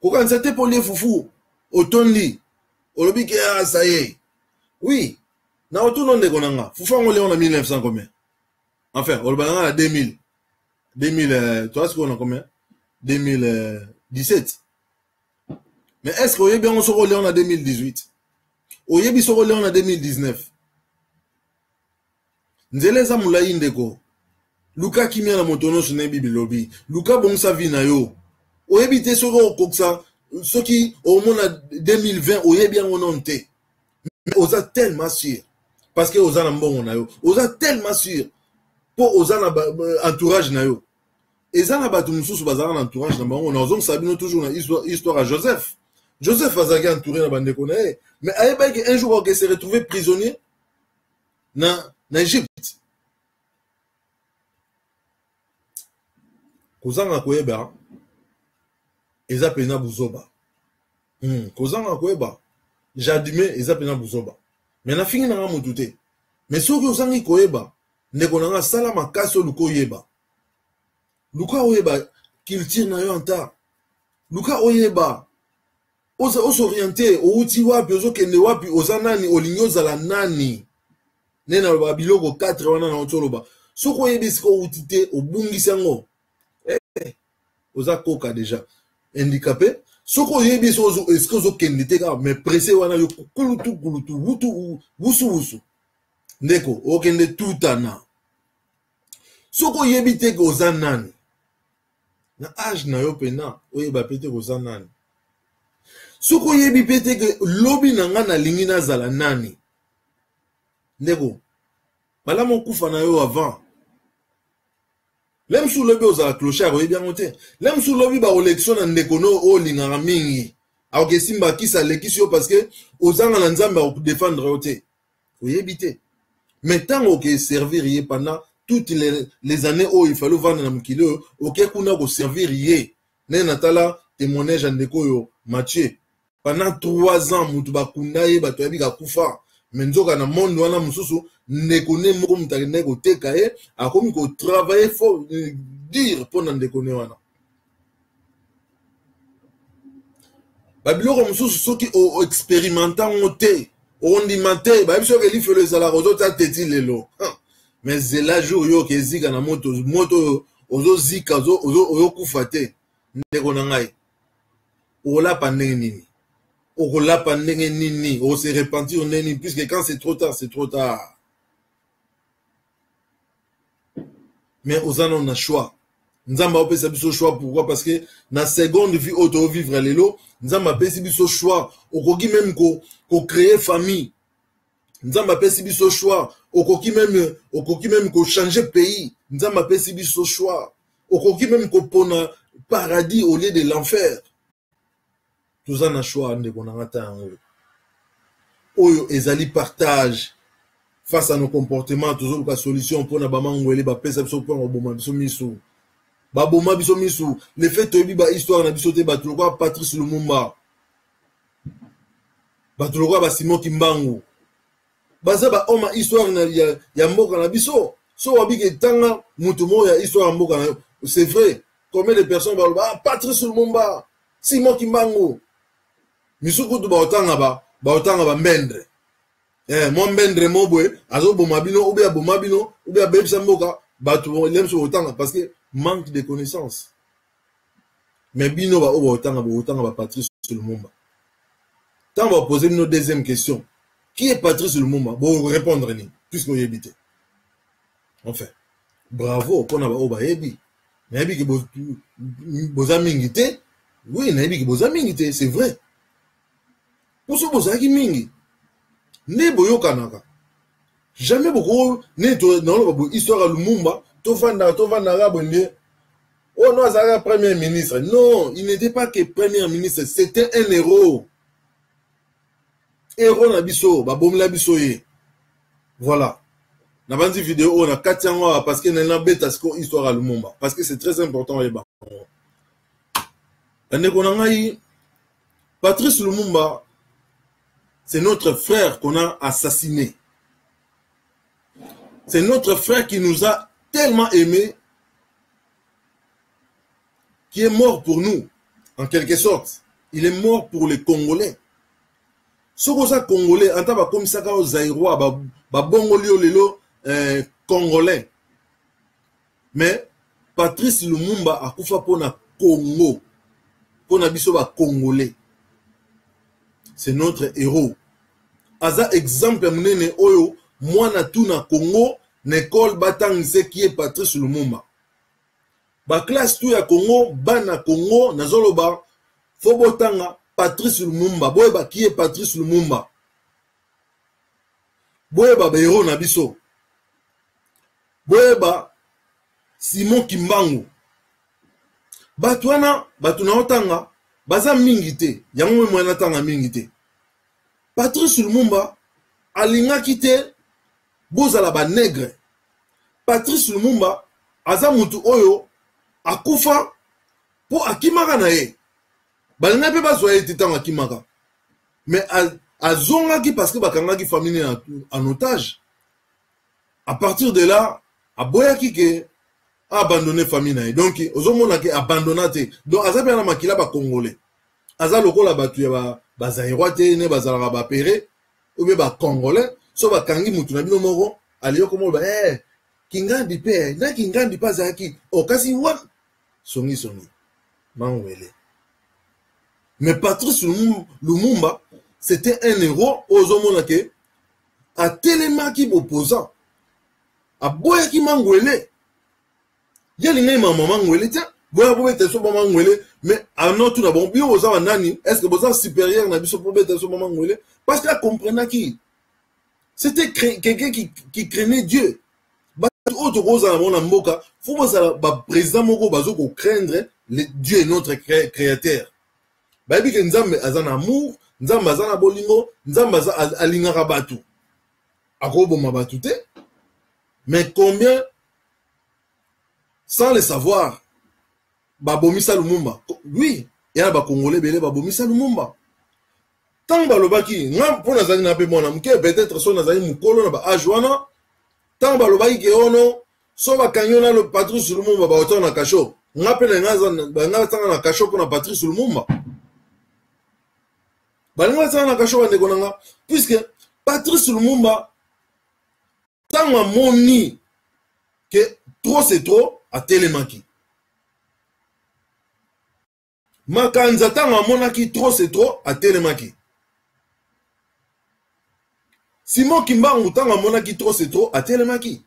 ko kanisa te polie fufu otondi olobi ke ça y est oui na otuno ndeko nanga fufu ngo leon na 1900 combien enfin olobanga na 2000 toi ce qu'on a combien 2017. Mais est-ce que bien on se relève en 2018? Oyebi se relève en 2019. Nzele za mulai ndeko. Luka kimia na motono sur nebi bilobi. Luka bon sa vie na yo. Oyebi te soko koksa. Ce qui au moins 2020 oyebi en onte. Mais oza tellement sûr. Parce que oza na mbongo na yo. Oza tellement sûr. Pour oza na entourage na yo. Eza na batu mususu bazala na entourage na bango. Na ozong sabino toujours na histoire à Joseph. Joseph Azagi entouré na bandeko na ye. Mais ayeba que un jour il s'est retrouvé prisonnier na Égypte. Kozanga koyeba eza pena buzoba. Kozanga koyeba j'admets eza pena buzoba. Mais na fingi na mutu te. Mais soki ozangi koyeba ndeko nanga sala makaso luko yeba. Luka oyeba qu'il tire na yo anta. Luka oyeba oza osorienté outi wapi ozokende wapi ozanani olingi ozala nani nena ba biloko 4 wana na otoloba soko yebisiko outi te obungisa ngo oza koka déjà handicapé soko yebiso ozo esko ozokende te ka mais pressé wana yo kulutu wusu ndeko okende tutana soko yebi te ko oza nani na âge na yo pena oyeba pete ko oza nani. Soko yebi pete que lobi nanga na lingi na zala nani. Ndeko. Bala mon kufa na yo avant. Lem sou lobi oza clochard oyebi angote. Lem sou lobi ba élection na ndeko no o lingara mingi. Aoke simba kisa lekisi yo parce que ozanga na nzamba o défendre ote. Oyebi te. Mais tant oke servir yé pendant toutes les années où il fallait vendre na mukilo, oke kuna ko servir yé. Ne natala témoignage ndeko yo Mathieu. Pendant 3 ans, mutuba kundaye bato yabi ka kufa. Menzoka na monde wana mususu nekone moko mutagene ko tekaye akomi ko travailler fort dire pendant nekone wana. Babiloko mususu soki o expérimentant ngote on dit matin ba biso ke li felo ezala ko ta teti lelo. Mais c'est la jour yo ke zika na moto ozo zika ozo kufa te ndeko na ngai. Ola pandenge nini? Ola pandenge nini? O se repentir nini? Puisque quand c'est trop tard, c'est trop tard. Mais aux on a choix. Nzamba opesa biso choix. Pourquoi? Parce que na seconde vie auto vivre lelo, nzamba pesi biso choix. Okoki même ko créer famille. Nzamba pesi biso choix. Okoki même ko changer pays. Nzamba pesi biso choix. Okoki même ko pona paradis au lieu de l'enfer. Tout ça na choix ndeko na ngata oyo ezali partage face à nos comportements toujours la solution pour na bamangwele ba pesa biso pour boma biso misu ba boma biso misu le fait obi ba histoire na biso te ba tuloko Patrice Lumumba ba tuloko ba Simon Kimbangu baza ba oma histoire na ya mboka na biso so wabi ke tanga mutu mo ya histoire mboka na c'est vrai combien de personnes ba Patrice Lumumba Simon Kimbangu misuku tu baotanga ba mbendre mo mbendre mo boy azo bomabino ou bien bomabino ou bien bebisa mboka batu lemso otanga parce que manque de connaissances mais bino ba otanga ba Patrice Lumumba. Tant va poser une deuxième question, qui est Patrice Lumumba? Bon répondre ni puisque vous habitez enfin bravo pour na ba obayebi na yebi ke bozamingité oui na yebi ke bozamingité c'est vrai. Pour ce bozaki mingi ne boyokanaka jamais beaucoup ne to dans l'histoire de Lumumba to vanda rabonde oh non ça premier ministre non il n'était pas que premier ministre c'était un héros na biso ba bomla biso ye voilà na bandi vidéo on a 4 ans parce que na beta sko histoire de Lumumba parce que c'est très important et ba ane konanga yi Patrice Lumumba c'est notre frère qu'on a assassiné. C'est notre frère qui nous a tellement aimés, qui est mort pour nous, en quelque sorte. Il est mort pour les Congolais. Ce que ça Congolais, en tant que comme ça, aux Zaïrois, Bongolio Lelo, Congolais. Mais Patrice Lumumba a koufa pour na Congo, pour na biso ba Congolais. C'est notre héros. Aza exemple mnene oyo, moi na tout na Congo, n'école batang se qui est Patrice Lumumba. Ba classe tout ya Congo, bana Congo, nazoloba, fobotanga Patrice Lumumba. Boyeba qui est Patrice Lumumba. Boyeba héros na biso. Boyeba Simon Kimbangu. Batwana, batuna otanga, baza mingite, yango mwana tanga mingite. Patrice Lumumba alinga kite bozala ba nègre. Patrice Lumumba aza mutu oyo akufa po akimaka na ye. Balinga pe bazwa ye titanga akimaka. Mais azongaki parce que bakangaki famille en otage. À partir de là, aboyaki ke abandonné famille na ye. Donc ozomona ke abandonnate. Donc aza pe na makila ba congolais. Aza lokola batu ya ba Zaïrois te ne bazala ba péré ou bien ba congolais so ba kangi mutu na bino moko aliyo komo ba kingandi pe na kingandi pa zaki o kasi wa songi mangwele. Mais Patrice Lumumba c'était un héros ozomona ke a telemaki opposant a boyaki mangwele yalinga maman mangwele tiens boya bo bete so maman mangwele mais à notre na bon bio oza nani est-ce que boza supérieur na biso pour bete so maman mangwele parce qu'il comprenait qui c'était quelqu'un qui craignait Dieu. Autre chose à mon amboka faut ba président moko bazo ko craindre Dieu est notre créateur. Ba bi ke nzambe azana amour, nzambe azana bolingo, nzambe alinga batu. Akoboma batu te. Mais combien sans le savoir babomisa Lumumba. Oui, il y a ba congolais belé babomisa Lumumba. Tant balobaki, ngam pona zali na pe mona mke peut-être so na zali mukolo na ba ajwana. Tant balobaki ke ono so ba kanyona le Patrice Lumumba ba otona na kasho. Ngapele ngaza nga tanga na kasho pona Patrice Lumumba. Balinga tanga na kasho bande konanga puisque Patrice Lumumba tanga moni que trop c'est trop a telemaki. Makanza tanga monaki trop c'est trop a telemaki. Simon Kimbangu tanga monaki trop c'est trop a telemaki.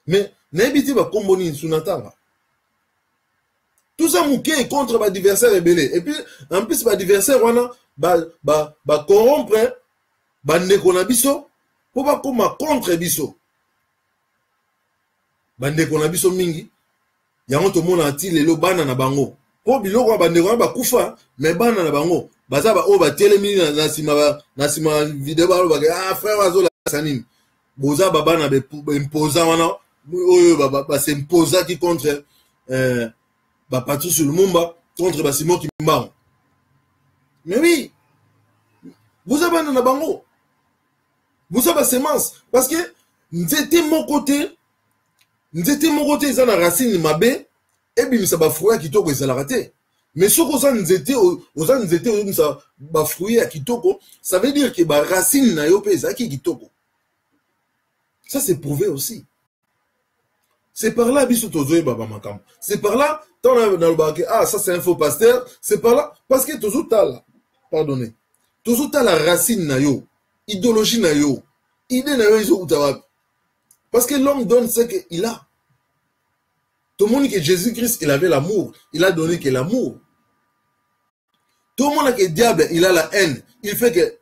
Mais n'habite ba komboni sunatanga. Tout ça mouké contre ba adversaire rebelle. Et puis en plus ba adversaire wana ba corrompre ba ndeko na biso pour ba koma contre biso. Ba ndeko na biso mingi yango to mona ati lelo bana na bango. Po biloko ba ndeko ba kufa mais bana na bango baza ba o ba telemi na sima vidéo ba frère azola sanini. Boza baba na be imposant wana oyo ba s'imposa qui contre ba Patrice Lumumba contre ba Simon Kimbangu. Mais oui, vous avez un bango. Vous avez semence parce que nous étions mon côté ils ont la racine mabe et puis ça va fruit qui toko ils la raté. Mais ce qu'on nous étions ça va fruit qui toko, ça veut dire que ba racine na yo pe ça qui toko. Ça c'est prouvé aussi. C'est par là, c'est par là, dans le bac, ça c'est un faux pasteur, c'est par là, parce que toujours t'as là, pardonnez, toujours t'as la racine na yo, idéologie na yo, idée na yo, parce que l'homme donne ce qu'il a. Tout le monde dit que Jésus-Christ, il avait l'amour, il a donné que l'amour. Tout le monde dit que le diable, il a la haine, il fait que,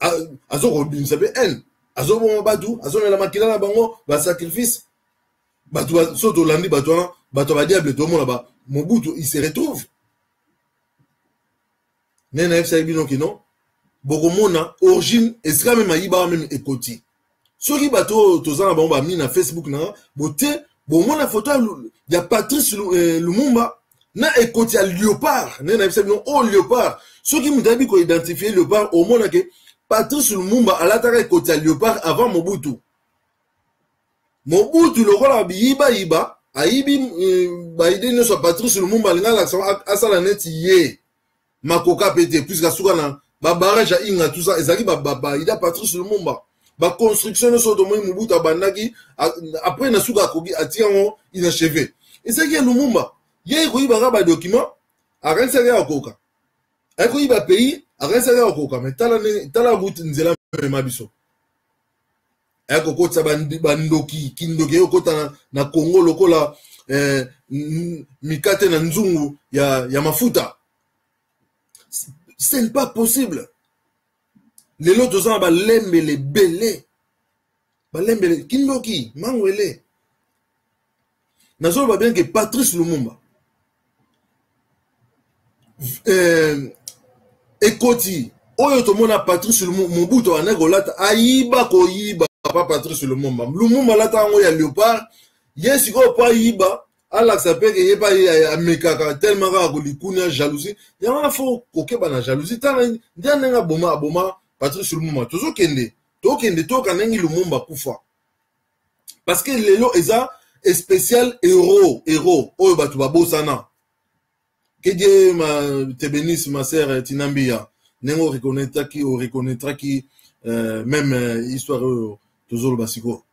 il s'appelle haine, la makina na bango, ba sacrifice. Soto landi batwana batwa diable to mona ba Mobutu il se retrouve nena fsa bino kino bokomona origine esika même ayiba même ekoti soki bato tozana bango ba mi na Facebook na bote bomona photo ya Patrice Lumumba na ekoti ya léopard nena fsa bino o léopard soki mutabi ko identifier léopard au mona ke Patrice Lumumba alataka ekoti ya Léopard avant Mobutu. Mobutu lokola biyiba ayibi baide nyonso Patrice Lumumba alinga lakisa asala neti ye makoka pete puisque suka na barrage ya inga tout ça ezali baida Patrice Lumumba construction nyonso tomoni Mobutu abandaki après na suka akoki atia yango inachevé ezaki ya Lumumba ye koyibaka badocument akanisaki akoka akoyiba pays akanisaki akoka mais tala buti nzela mema biso akokotisa bandoki kindoki okota na Congo lokola mikate na nzungu ya mafuta. Ce n'est pas possible. Les lots sont balembele belé. Balembele kindoki mangwele. Nazo ba bien que Patrice Lumumba ekoti oyo tomona Patrice Lumumba Mobutu anegolata ayiba koyiba papa Patrice Lumumba. Lumumba lata ngo ya Léopard yesi ko pa yiba ala sapeke yeba ya mekaka tellement ka ko likuna jalousie yama fo kokeba na jalousie tana ndianenga boma Patrice Lumumba tozo kende to kanengi Lumumba kufa parce que lelo eza spécial héros oyo batu babosana que Dieu te bénisse ma sœur Tinambia nengo reconnaîtra qui même histoire toujours le basiko.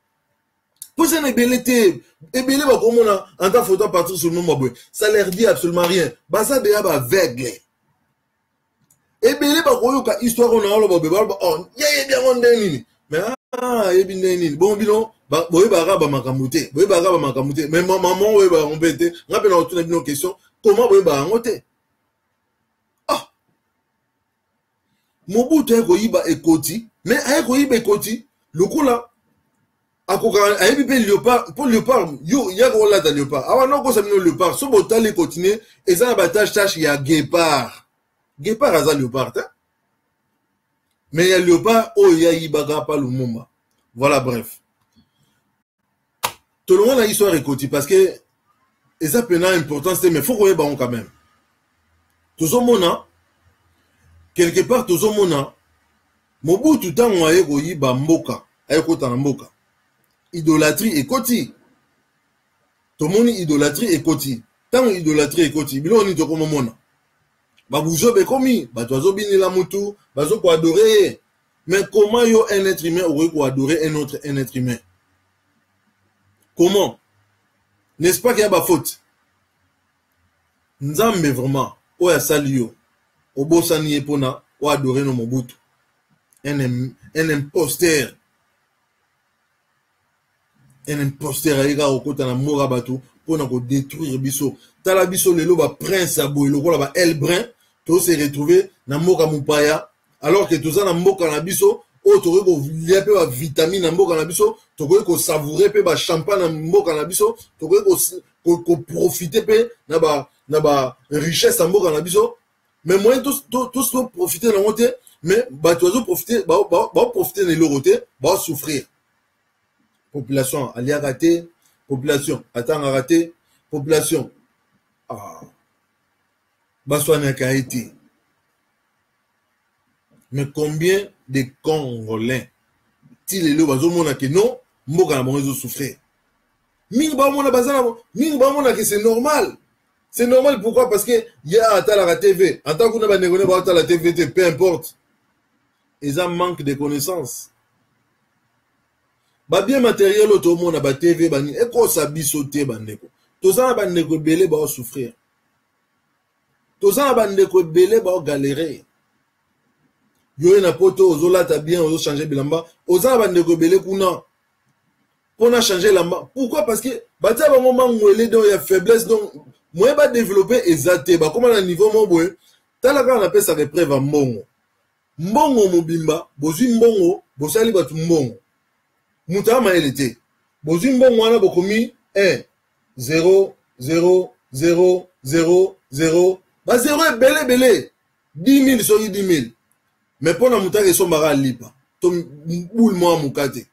Pour ça, ebele ba komona en ta photo Patrice sur le moment ça leur dit absolument rien. Basa de ba aveugle. Ebele ba koyoka histoire on a lo ba oh yeye bien on nini. Mais yebi nini. Bon bilon boye ba raba makamute. Boye ba raba makamute. Mais maman boye ba rompete. Ngape na otuna bino question. Comment boye ba ngote? Ah. Mobutu eko yiba ekoti, mais eko yiba ekoti. Lokola akoka ayebi pe Léopard pour Léopard yo yako la ta Léopard awa no ko samino Léopard so botali continuer eza na tâche ya Guépard aza Léopard hein? Mais ya Léopard o ya yibaga pa Lumumba voilà bref tout le monde a histoire ekoti parce que eza pena importance mais faut koyeba on quand même tozomona quelque part tozomona Mobutu tango ayeko yiba mboka ayekota na mboka idolâtrie ekoti tomoni idolâtrie ekoti tango idolâtrie ekoti biloni tokoma mona babuzo bekomi bato azobinela mutu bazo ko adorer mais comment yo un être humain aurait ko adorer un être humain comment n'est-ce pas qu'il y a ba faute nzambe vraiment oya sali yo obosani epona o adorer no Mobutu un imposteur ayega okota na mora bato pona ko détruire biso tala biso lelo ba prince aboy lokola ba Elbrun to se retrouver na mboka mupaya alors que toza na mboka na biso o tokoki ko lia pe ba vitamine na mboka na biso tokoki ko savourer pe ba champagne na mboka na biso tokoki ko profiter pe na ba richesse na mboka na biso mais moyen tous profiter na moté mais bato azo profiter ba profiter na loroté ba souffrir. Population alia raté, population attend raté, population Baswana Kaiti. Mais combien de Congolais t'il le bazo mona que non, mboka na bonzo souffrir. Mingi ba mona bazana, mingi ba mona que c'est normal. C'est normal pourquoi? Parce que y a à la TV, en tant qu'on a négocié à la TV, peu importe. Ils ont manque de connaissances. Ba bien matériel auto monde ba TV bani e ko sabi sauter bandeko to za ba ndeko belé ba souffrir to za ba ndeko belé ba galérer yo na poto ozola ta bien ozo changer bilamba oza ba ndeko belé kuna pona changer lamba pourquoi? Parce que ba ta ba moment ngwele donc ya faiblesse donc moi ba développer ezate ba comme na niveau mo boye tala ka na pesa que preuve mbongo mobimba bozwi mbongo bosali batu mbongo Moutama elle était. Bozimbo mwana bokomi 1 0 0 0 0 0. Ba 0 est belé. 10 000 sur 10 000. Mais pour na mutake sombara lipa. To boule moi mukate.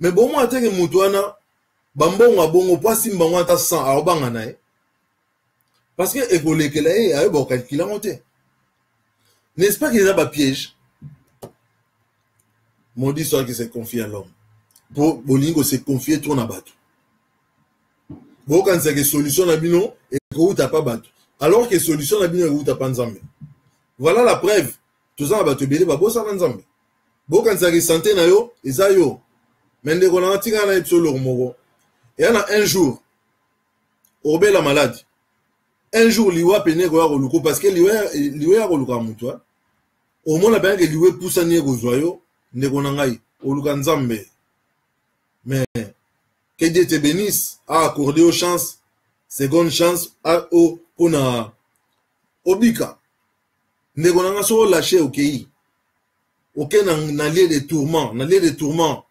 Mais bon moi ateke mutwana bambongo bongo pa simba ngata 100 arobanga na e. Parce que écolé que là ayo ba calculer monter. N'est-ce pas qu'il y a ba piège? Maudit soit qui s'est confié à l'homme. Pour Bolingo se confier trop na bateau. Bon, quand c'est que solution na bino, et que t'as pas bateau. Alors que solution na bino, et que t'as pas nzambe. Voilà la preuve. Tout ça, bateau belé, bah, bon, ça nzambe. Bon, quand c'est que santé na yo, et ça yo. Mais dès qu'on a un tigre na ipsolo moro. Et y en a un jour, au la malade. Un jour, liwa pene kwa roluko, parce que liwa roluko a moutoua. Au moins, la peine que liwa poussa nye gozoyo, ne qu'on a ngai, oluka nzambe. Mais, que Dieu te bénisse, a accordé aux chances, seconde chance, à au, pona, obika. Ne qu'on a so lâché au pays. Aucun n'a lié de tourments,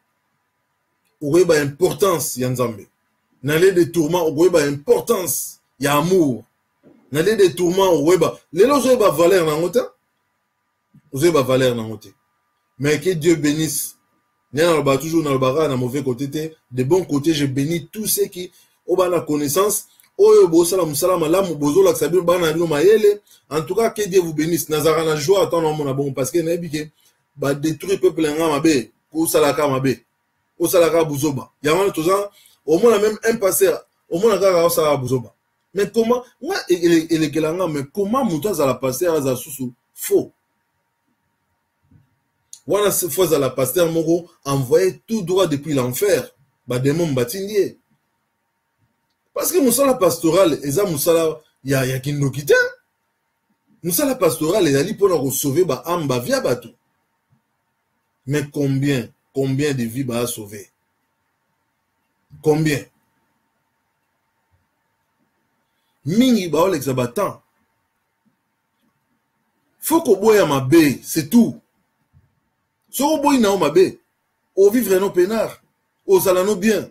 aurait ba importance, yanzambe. N'a lié de tourments, aurait ba importance, ya amour. N'a lié de tourments, aurait ba, les loges aurait ba valeur dans l'autre. Aurait ba valeur dans l'autre. Mais que Dieu bénisse. Toujours dans le barra, dans mauvais côté, de bon côté, je bénis tous ceux qui ont la connaissance. En tout cas, que Dieu vous bénisse. Nazara na joie, attends, mon bon, parce que n'a pas bah détruire peuple en mabe, ou salaka mabe, ou salaka buzoba. Yamana tout ça, au moins même un passeur, au moins la ça buzoba. Mais comment, moi, et kelanga, mais comment moutoise à la passeur à sous faux? Voilà, cette fois à la pasteur Moro envoyé tout droit depuis l'enfer. Bah, démon batinier. Parce que Moussala pastoral, et ça Moussala, il y a qui nous quitte. Moussala pastoral, il a dit pour nous sauver, bah, amba via bateau. Mais combien de vies bah sauver? Combien? Mingi bah, l'exabattant. Faut qu'on boye à ma baie, c'est tout. Si on boit na mabe, on vivre nos pénards, on salano bien.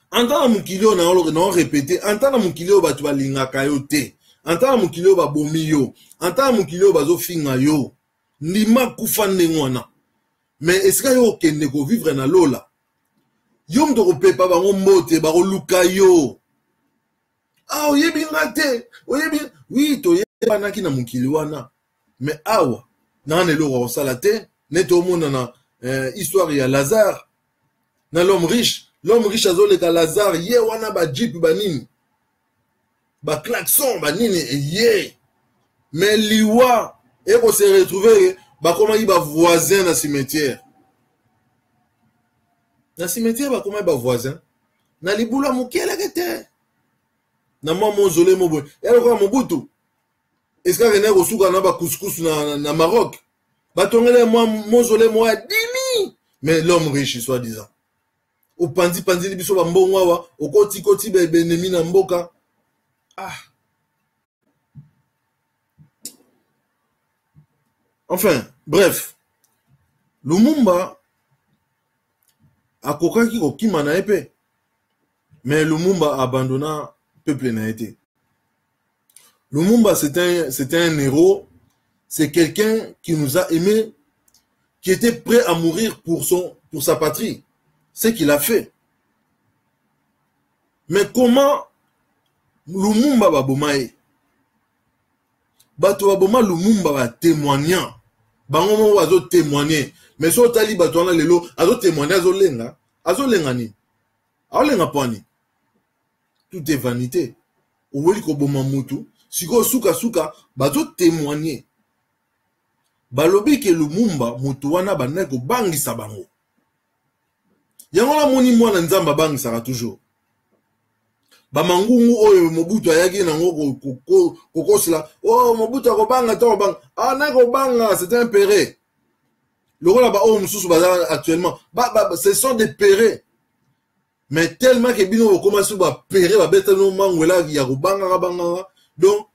En tant que mukilio na on répété, en tant que mukilio ba tu ba linga kayote, en tant que mukilio ba bomiyo, en tant que mukilio ba zo finga yo, nima kufande ngwana. Mais est-ce que yo kende ko vivre na lola? Yo mto pe pa ba ngomote ba luka yo. Ah oyebi ngate, oyebi, oui to yeba na ki na mukilio wana. Mais awa, na ne lo ro salate. Net au monde na histoire ya Lazare na l'homme riche azoleka Lazare ye wana ba jeep ba nini ba klaxon ba nini ye mais liwa et qu'on se retrouver ba comment il ba voisin na cimetière ba comment il ba voisin na libula mukela kete na mo mozole mo boy et alors Mobutu est-ce que René Rosuka na ba couscous na Maroc. Batongele moi mausolée moi dimi mais l'homme riche soi-disant au pandi biso ba mbongo wa au koti be nemi na mboka ah enfin bref Lumumba akokaki kokima na épée mais Lumumba abandonna peuple na été. Lumumba c'était un héros. C'est quelqu'un qui nous a aimés, qui était prêt à mourir pour sa patrie. C'est qu'il a fait. Mais comment Lumumba va bomaye? Bato va boma Lumumba va témoigner. Bangomo va témoigner. Mais so tali bato na lelo, azo témoigner azo lenga ni. Azo lenga poni. Tout est vanité. Ouweli ko boma mutu, siko suka bato témoigner. Balobi ke Lumumba mutu wana bana ko bangisa bango. Yango la moni mwana nzamba bangisa toujours. Ba mangungu oyo Mobutu ayaki nango kokosla. Oh Mobutu ko banga to banga. Ah na ko banga, c'est un péré. Le rôle là-bas, mususu baza actuellement. Ce sont des pérés. Mais tellement que bino commence à péré, ba beta no mangwela ya ko banga. Donc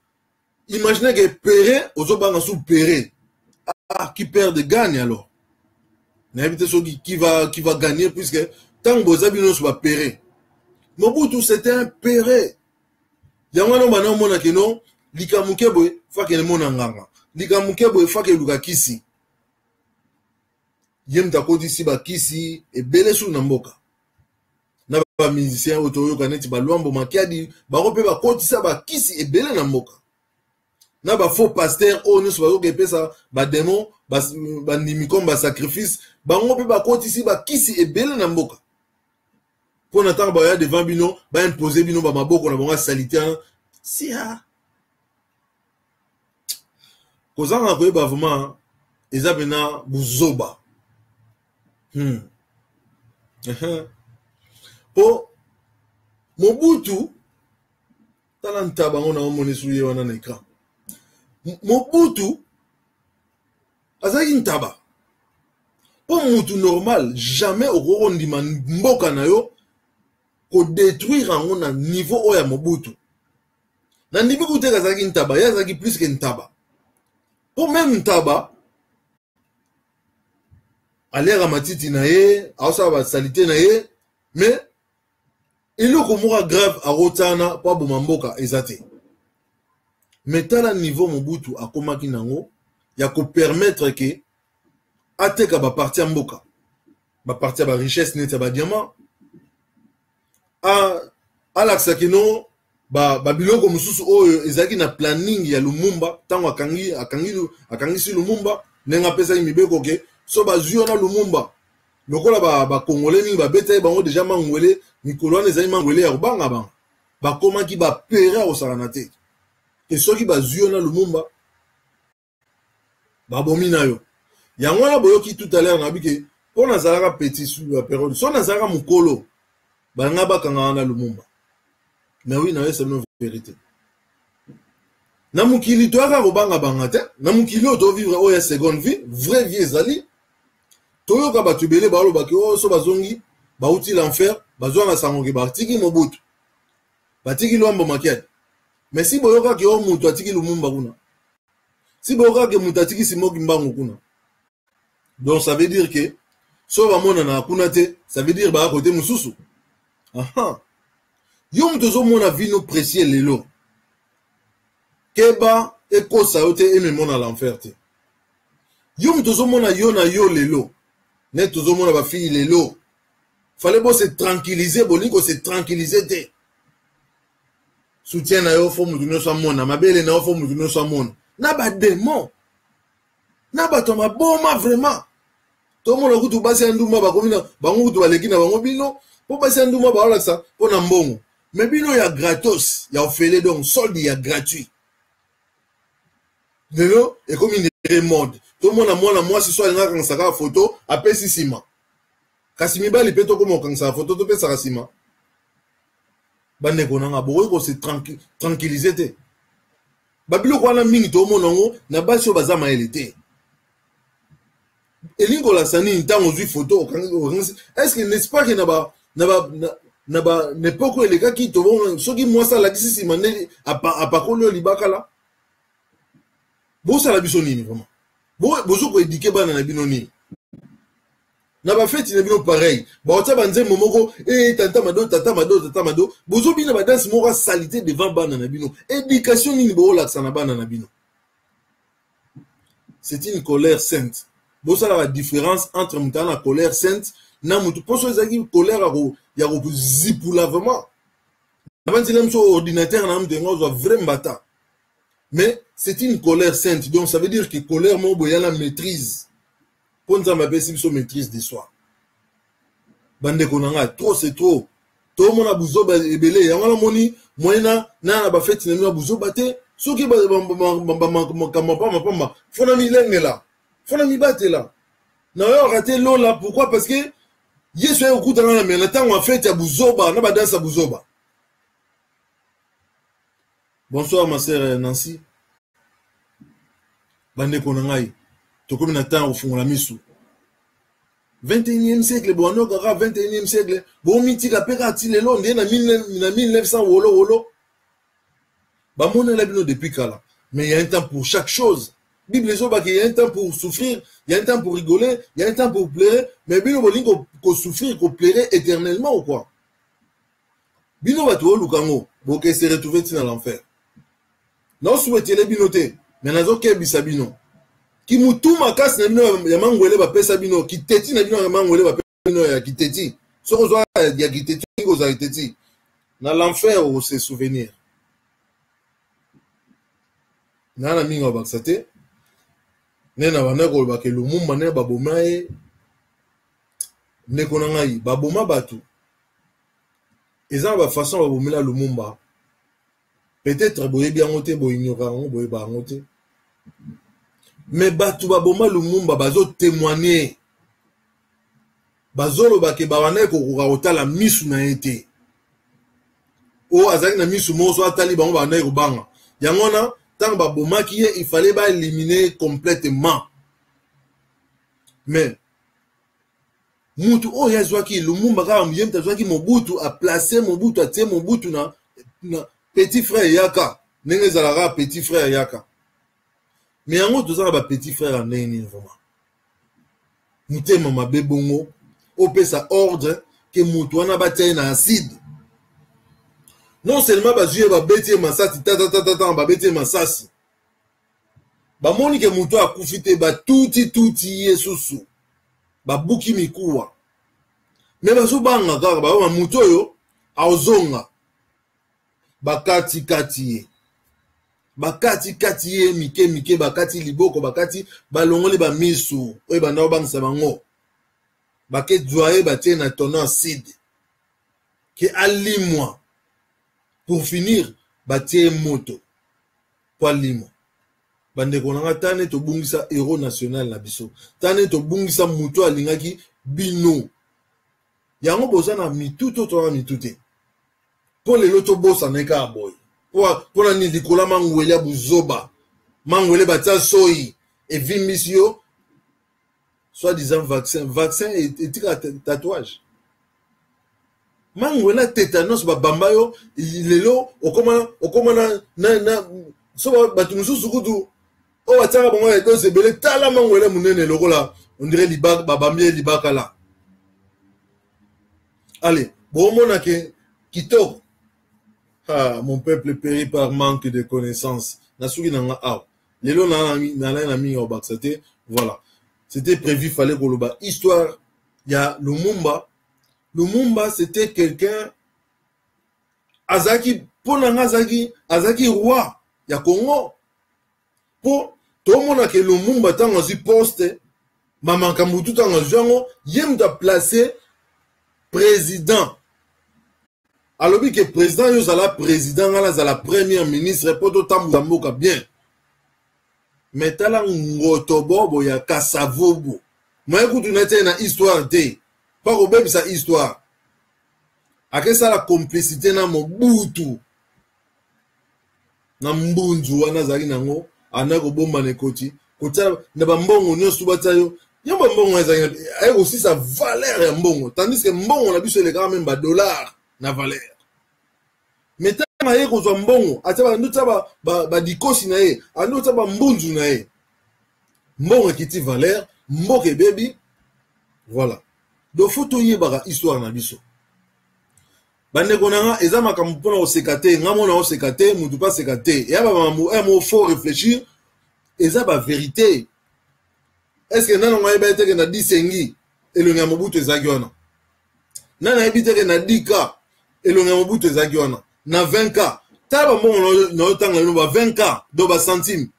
imaginez que péré ozo banga sous péré. Ah, qui perd gagne alors. N'invite ceux qui va gagner puisque tant que Bozabino soit péré. Mobutu c'était un péré. Yamano bana mona ke non, likamukebo fa ke mona nganga. Likamukebo fa ke luka kisi. Yem ta kodi si ba kisi e bele su na mboka. Na ba musicien otoyo kaneti ba luambo makiadi ba rope ba koti sa ba kisi e bele na mboka. na ba faux pasteur o nyonso bazokepesa badémon bandimi comme basacrifice bango mpe bakotisi bakisi ebele na mboka mpo na ntango baya devant bino baimpose bino bamaboko na bango asalite wana sia kozanga koyeba vraiment eza pena buzoba po Mobutu tala ntaba ngo na omoni suye wana na écran Mobutu azaki ntaba po mutu normal jamais okokondima mboka na yo ko détruire yango na niveau oya Mobutu na ndimi kuteka azaki ntaba ye azaki plus que ntaba po même ntaba alera matiti na ye aosala basalite na ye mais eloko moko grave akotana po aboma mboka eza te mais tala niveau Mobutu akomaki nango ya kopermettre ke ateka baparti ya mboka baparti ya barichesse neti ya badiamant alakisaki no babiloko mosusu oyo ezalaki na planning ya Lumumba ntango akangisi Lumumba ndenge apesaki mibeko ke so bazwi wana Lumumba lokola bakongole mingi babeta ye bango deja mangwele mikolo wana ezali mangwele ya kobanga bango bakomaki bapere akosakana te ke soki bazwi wana Lumumba babomi na yo yango wana boyoki tout à l'heure nabi ke mpo nazalaka petit sur la période so nazalaka mokolo balanga bakanga wana Lumumba mais oui nayo c'est vérité na mokili toyaka kobanga banga te na mokili oyo tovivre oyo ya seconde vie vraie vie ezali toyoka bato ebele balobaki oyo so bazongi bauti l'enfer bazwa na sango ke batiki Mobutu batiki Luamba Makiadi mais si boyokaki oyo mutu atiki Lumumba kuna si boyokaki mutu atiki Simoki Mbangu kuna donc ça veut dire que so bamonana kuna te ça veut dire baya kote mosusu yo mutu ozomona vino précieux lelo keba ekosa yo te ememona l'enfer te yo mutu ozomona yo na yo lelo net tozomona bafille lelo fallait bo se tranquilliser bolingi ko se tranquilliser te soutien na yo fo mutu nyonso amona mabele na yo fo mutu nyonso amona na badémon na bato maboma vraiment tomona kutu basi ya ndumba bakomi na bango kutu baleki na bango bino po basi ya ndumba baolakisa mpo na mbongo mais bino ya gratos ya ofele donc solde ya gratuit lelo ekomi nere mode tomona mwana mwasi so alingaka kangisaka foto apesi nsima kasi mibali mpe tokoma kokangisaka foto topesaka nsima bandeko nanga bokoki kose tranquillize te babiloko wana mingi tomona ngo na basi oyo baza mayele te elingi kolakisa nini ntango ozwi foto okangisi est ce que n'est-ce pas ke na banepoke oyo elekaki tobona soki mwasi alakisi nsima nde apakoli oyo libakala bosala biso nini vraiment bozo koedike bana na bino nini na bafeti na bino pareil baotia banzembo moko tata mado bozobina badanse moko asalite devant bana na bino éducation nini boolakisa na bana na bino c'est une colère sainte bosala la différence entre mutu na colère sainte na mutu poso ezalaki colère ya kozipula vraiment abanzela moso ordinateur na mutu yango ozwa vrai mbata mais c'est une colère sainte donc ça veut dire que colère mo boya la maîtrise pour nzamba apesi biso maîtrise de soi bandeko nanga trop c'est trop tomona buzoba ebele yango namoni moyena na bafeti na bino buzoba te soki makamapamba fona milengela fona mibatela na yo raté lola pourquoi parce que yesu aye okutana na mena ntango afeti ya buzoba na badansa buzoba. Bonsoir ma sœur Nancy bandeko na ngai tokomi na ntango kofungola misu 21e siècle bono kaka 21e siècle bomitika mpe kaka ti lelo nde na 1900 wolo bamonela bino depuis kala mais il y a un temps pour chaque chose. Bible ezobaki il y a un temps pour souffrir, il y a un temps pour rigoler, il y a un temps pour pleurer, mais bino bolingi ko souffrir ko pleurer éternellement ou quoi? Bino bato lukango boke se retrouver dans l'enfer. Non souhaitez bino te mais nazo kebisa bino ki mutu makasi na bino ya mangwele bapesa bino ki teti na bino ya mangwele bapesa bino ya kiteti soko zo ya kiteti ko za kiteti na l'enfer ou se souvenir na minga bakisa te nena bana koloba ke Lumumba ne baboma ye ndeko na ngai baboma bato eza ba façon babomela Lumumba peut-être boyebi yango te boignora yango boyeba yango te mais bato baboma Lumumba bazo témoigner bazoloba ke babana kokoka kotala misu na ye te o azali na misu moso atali bango babana kobanga yango na tant babomaki ye il fallait ba éliminer complètement mais mutu oyo azwaki Lumumba kaka muyembe azwaki Mobutu a placer Mobutu atie Mobutu na petit frère yaka ndenge ezalaka petit frère yaka mais yango tozala ba petit frère ndenge nini vraiment mutema mabe bongo opesa ordre ke mutu wana batia na acide non seulement bazwi babeti masasi tata babeti masasi bamoni ke mutu akufi te batuti ye susu babuki mikuwa me bazobanga kaka baba mutu oyo aozonga bakati ye mike bakati liboko bakati balongoli bamisu oyo banda obangisa bango bake dwaye batie na tono acide ke alimwa pour finir batie moto po alimwa bandeko nanga tane tobungisa héros national na biso tane tobungisa mutu alingaki bino yango boza na mituto to mitute po lelo tobosana eka boy po na ni likola mangwele ya buzoba mangwele batia soyi evimbisi yo soi-disant vaccin etika tatouage mangwele tétanos babamba yo lelo okoma na so bato mosusu kutu o batiaka bango ya dose ebele tala mangwele monene lokola on dirait libaka babambi libaka la allez bomona ke kitoko mon peuple périt par manque de connaissances nasuki nanga aw lelo na mingi obakisa te voilà c'était prévu fallait koloba histoire ya Lumumba c'était quelqu'un azaki ponanga azaki roi ya Congo po tomona ke Lumumba tango zi poste mamanka mutu tango jango yem da placer président alobi ke président yo zala président ngala zala premier ministre po to tambuza mboka bien metala ngotobobo ya kasavobo moye kutu nete na histoire te pa kobebisa histoire akesa la complicité na Mobutu na mbunzu wana zali nango ana kobomba nekoti kotala na bambongo nyonso batayo yo bambongo ezali ay aussi sa valeur ya mbongo tandis que mbongo na biso eleka même ba dollar na valeur mais tanga ye kozwa mbongo ataba ndo taba ba dikosi na ye ando taba mbunzu na ye mbongo ekiti valeur mboke bebi voilà do photo yebaka histoire na biso bandeko nanga eza makambo mpona koseka te nga mona oseka te mutu pa seka te eya bamo faut réfléchir eza ba vérité est-ce que nana ngoyeba teke na disengi elongi ya Mobutu ezaki wana nana yebi teke na 10K elongi ya Mobutu ezaki wana na 20K tala bambongo na otanga lino ba 20K do ba centime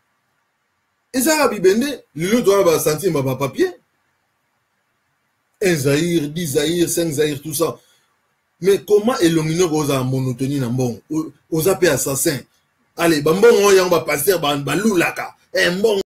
ezaka bibende lilo towana ba centime ba papier 1 Zaïre 10 Zaïre 5 Zaïre tout ça. Mais comment éliminer aux monotonie na mbongo? Aux appels assassins. Allez, bambongo yang ba passer ba lulaka. Mbongo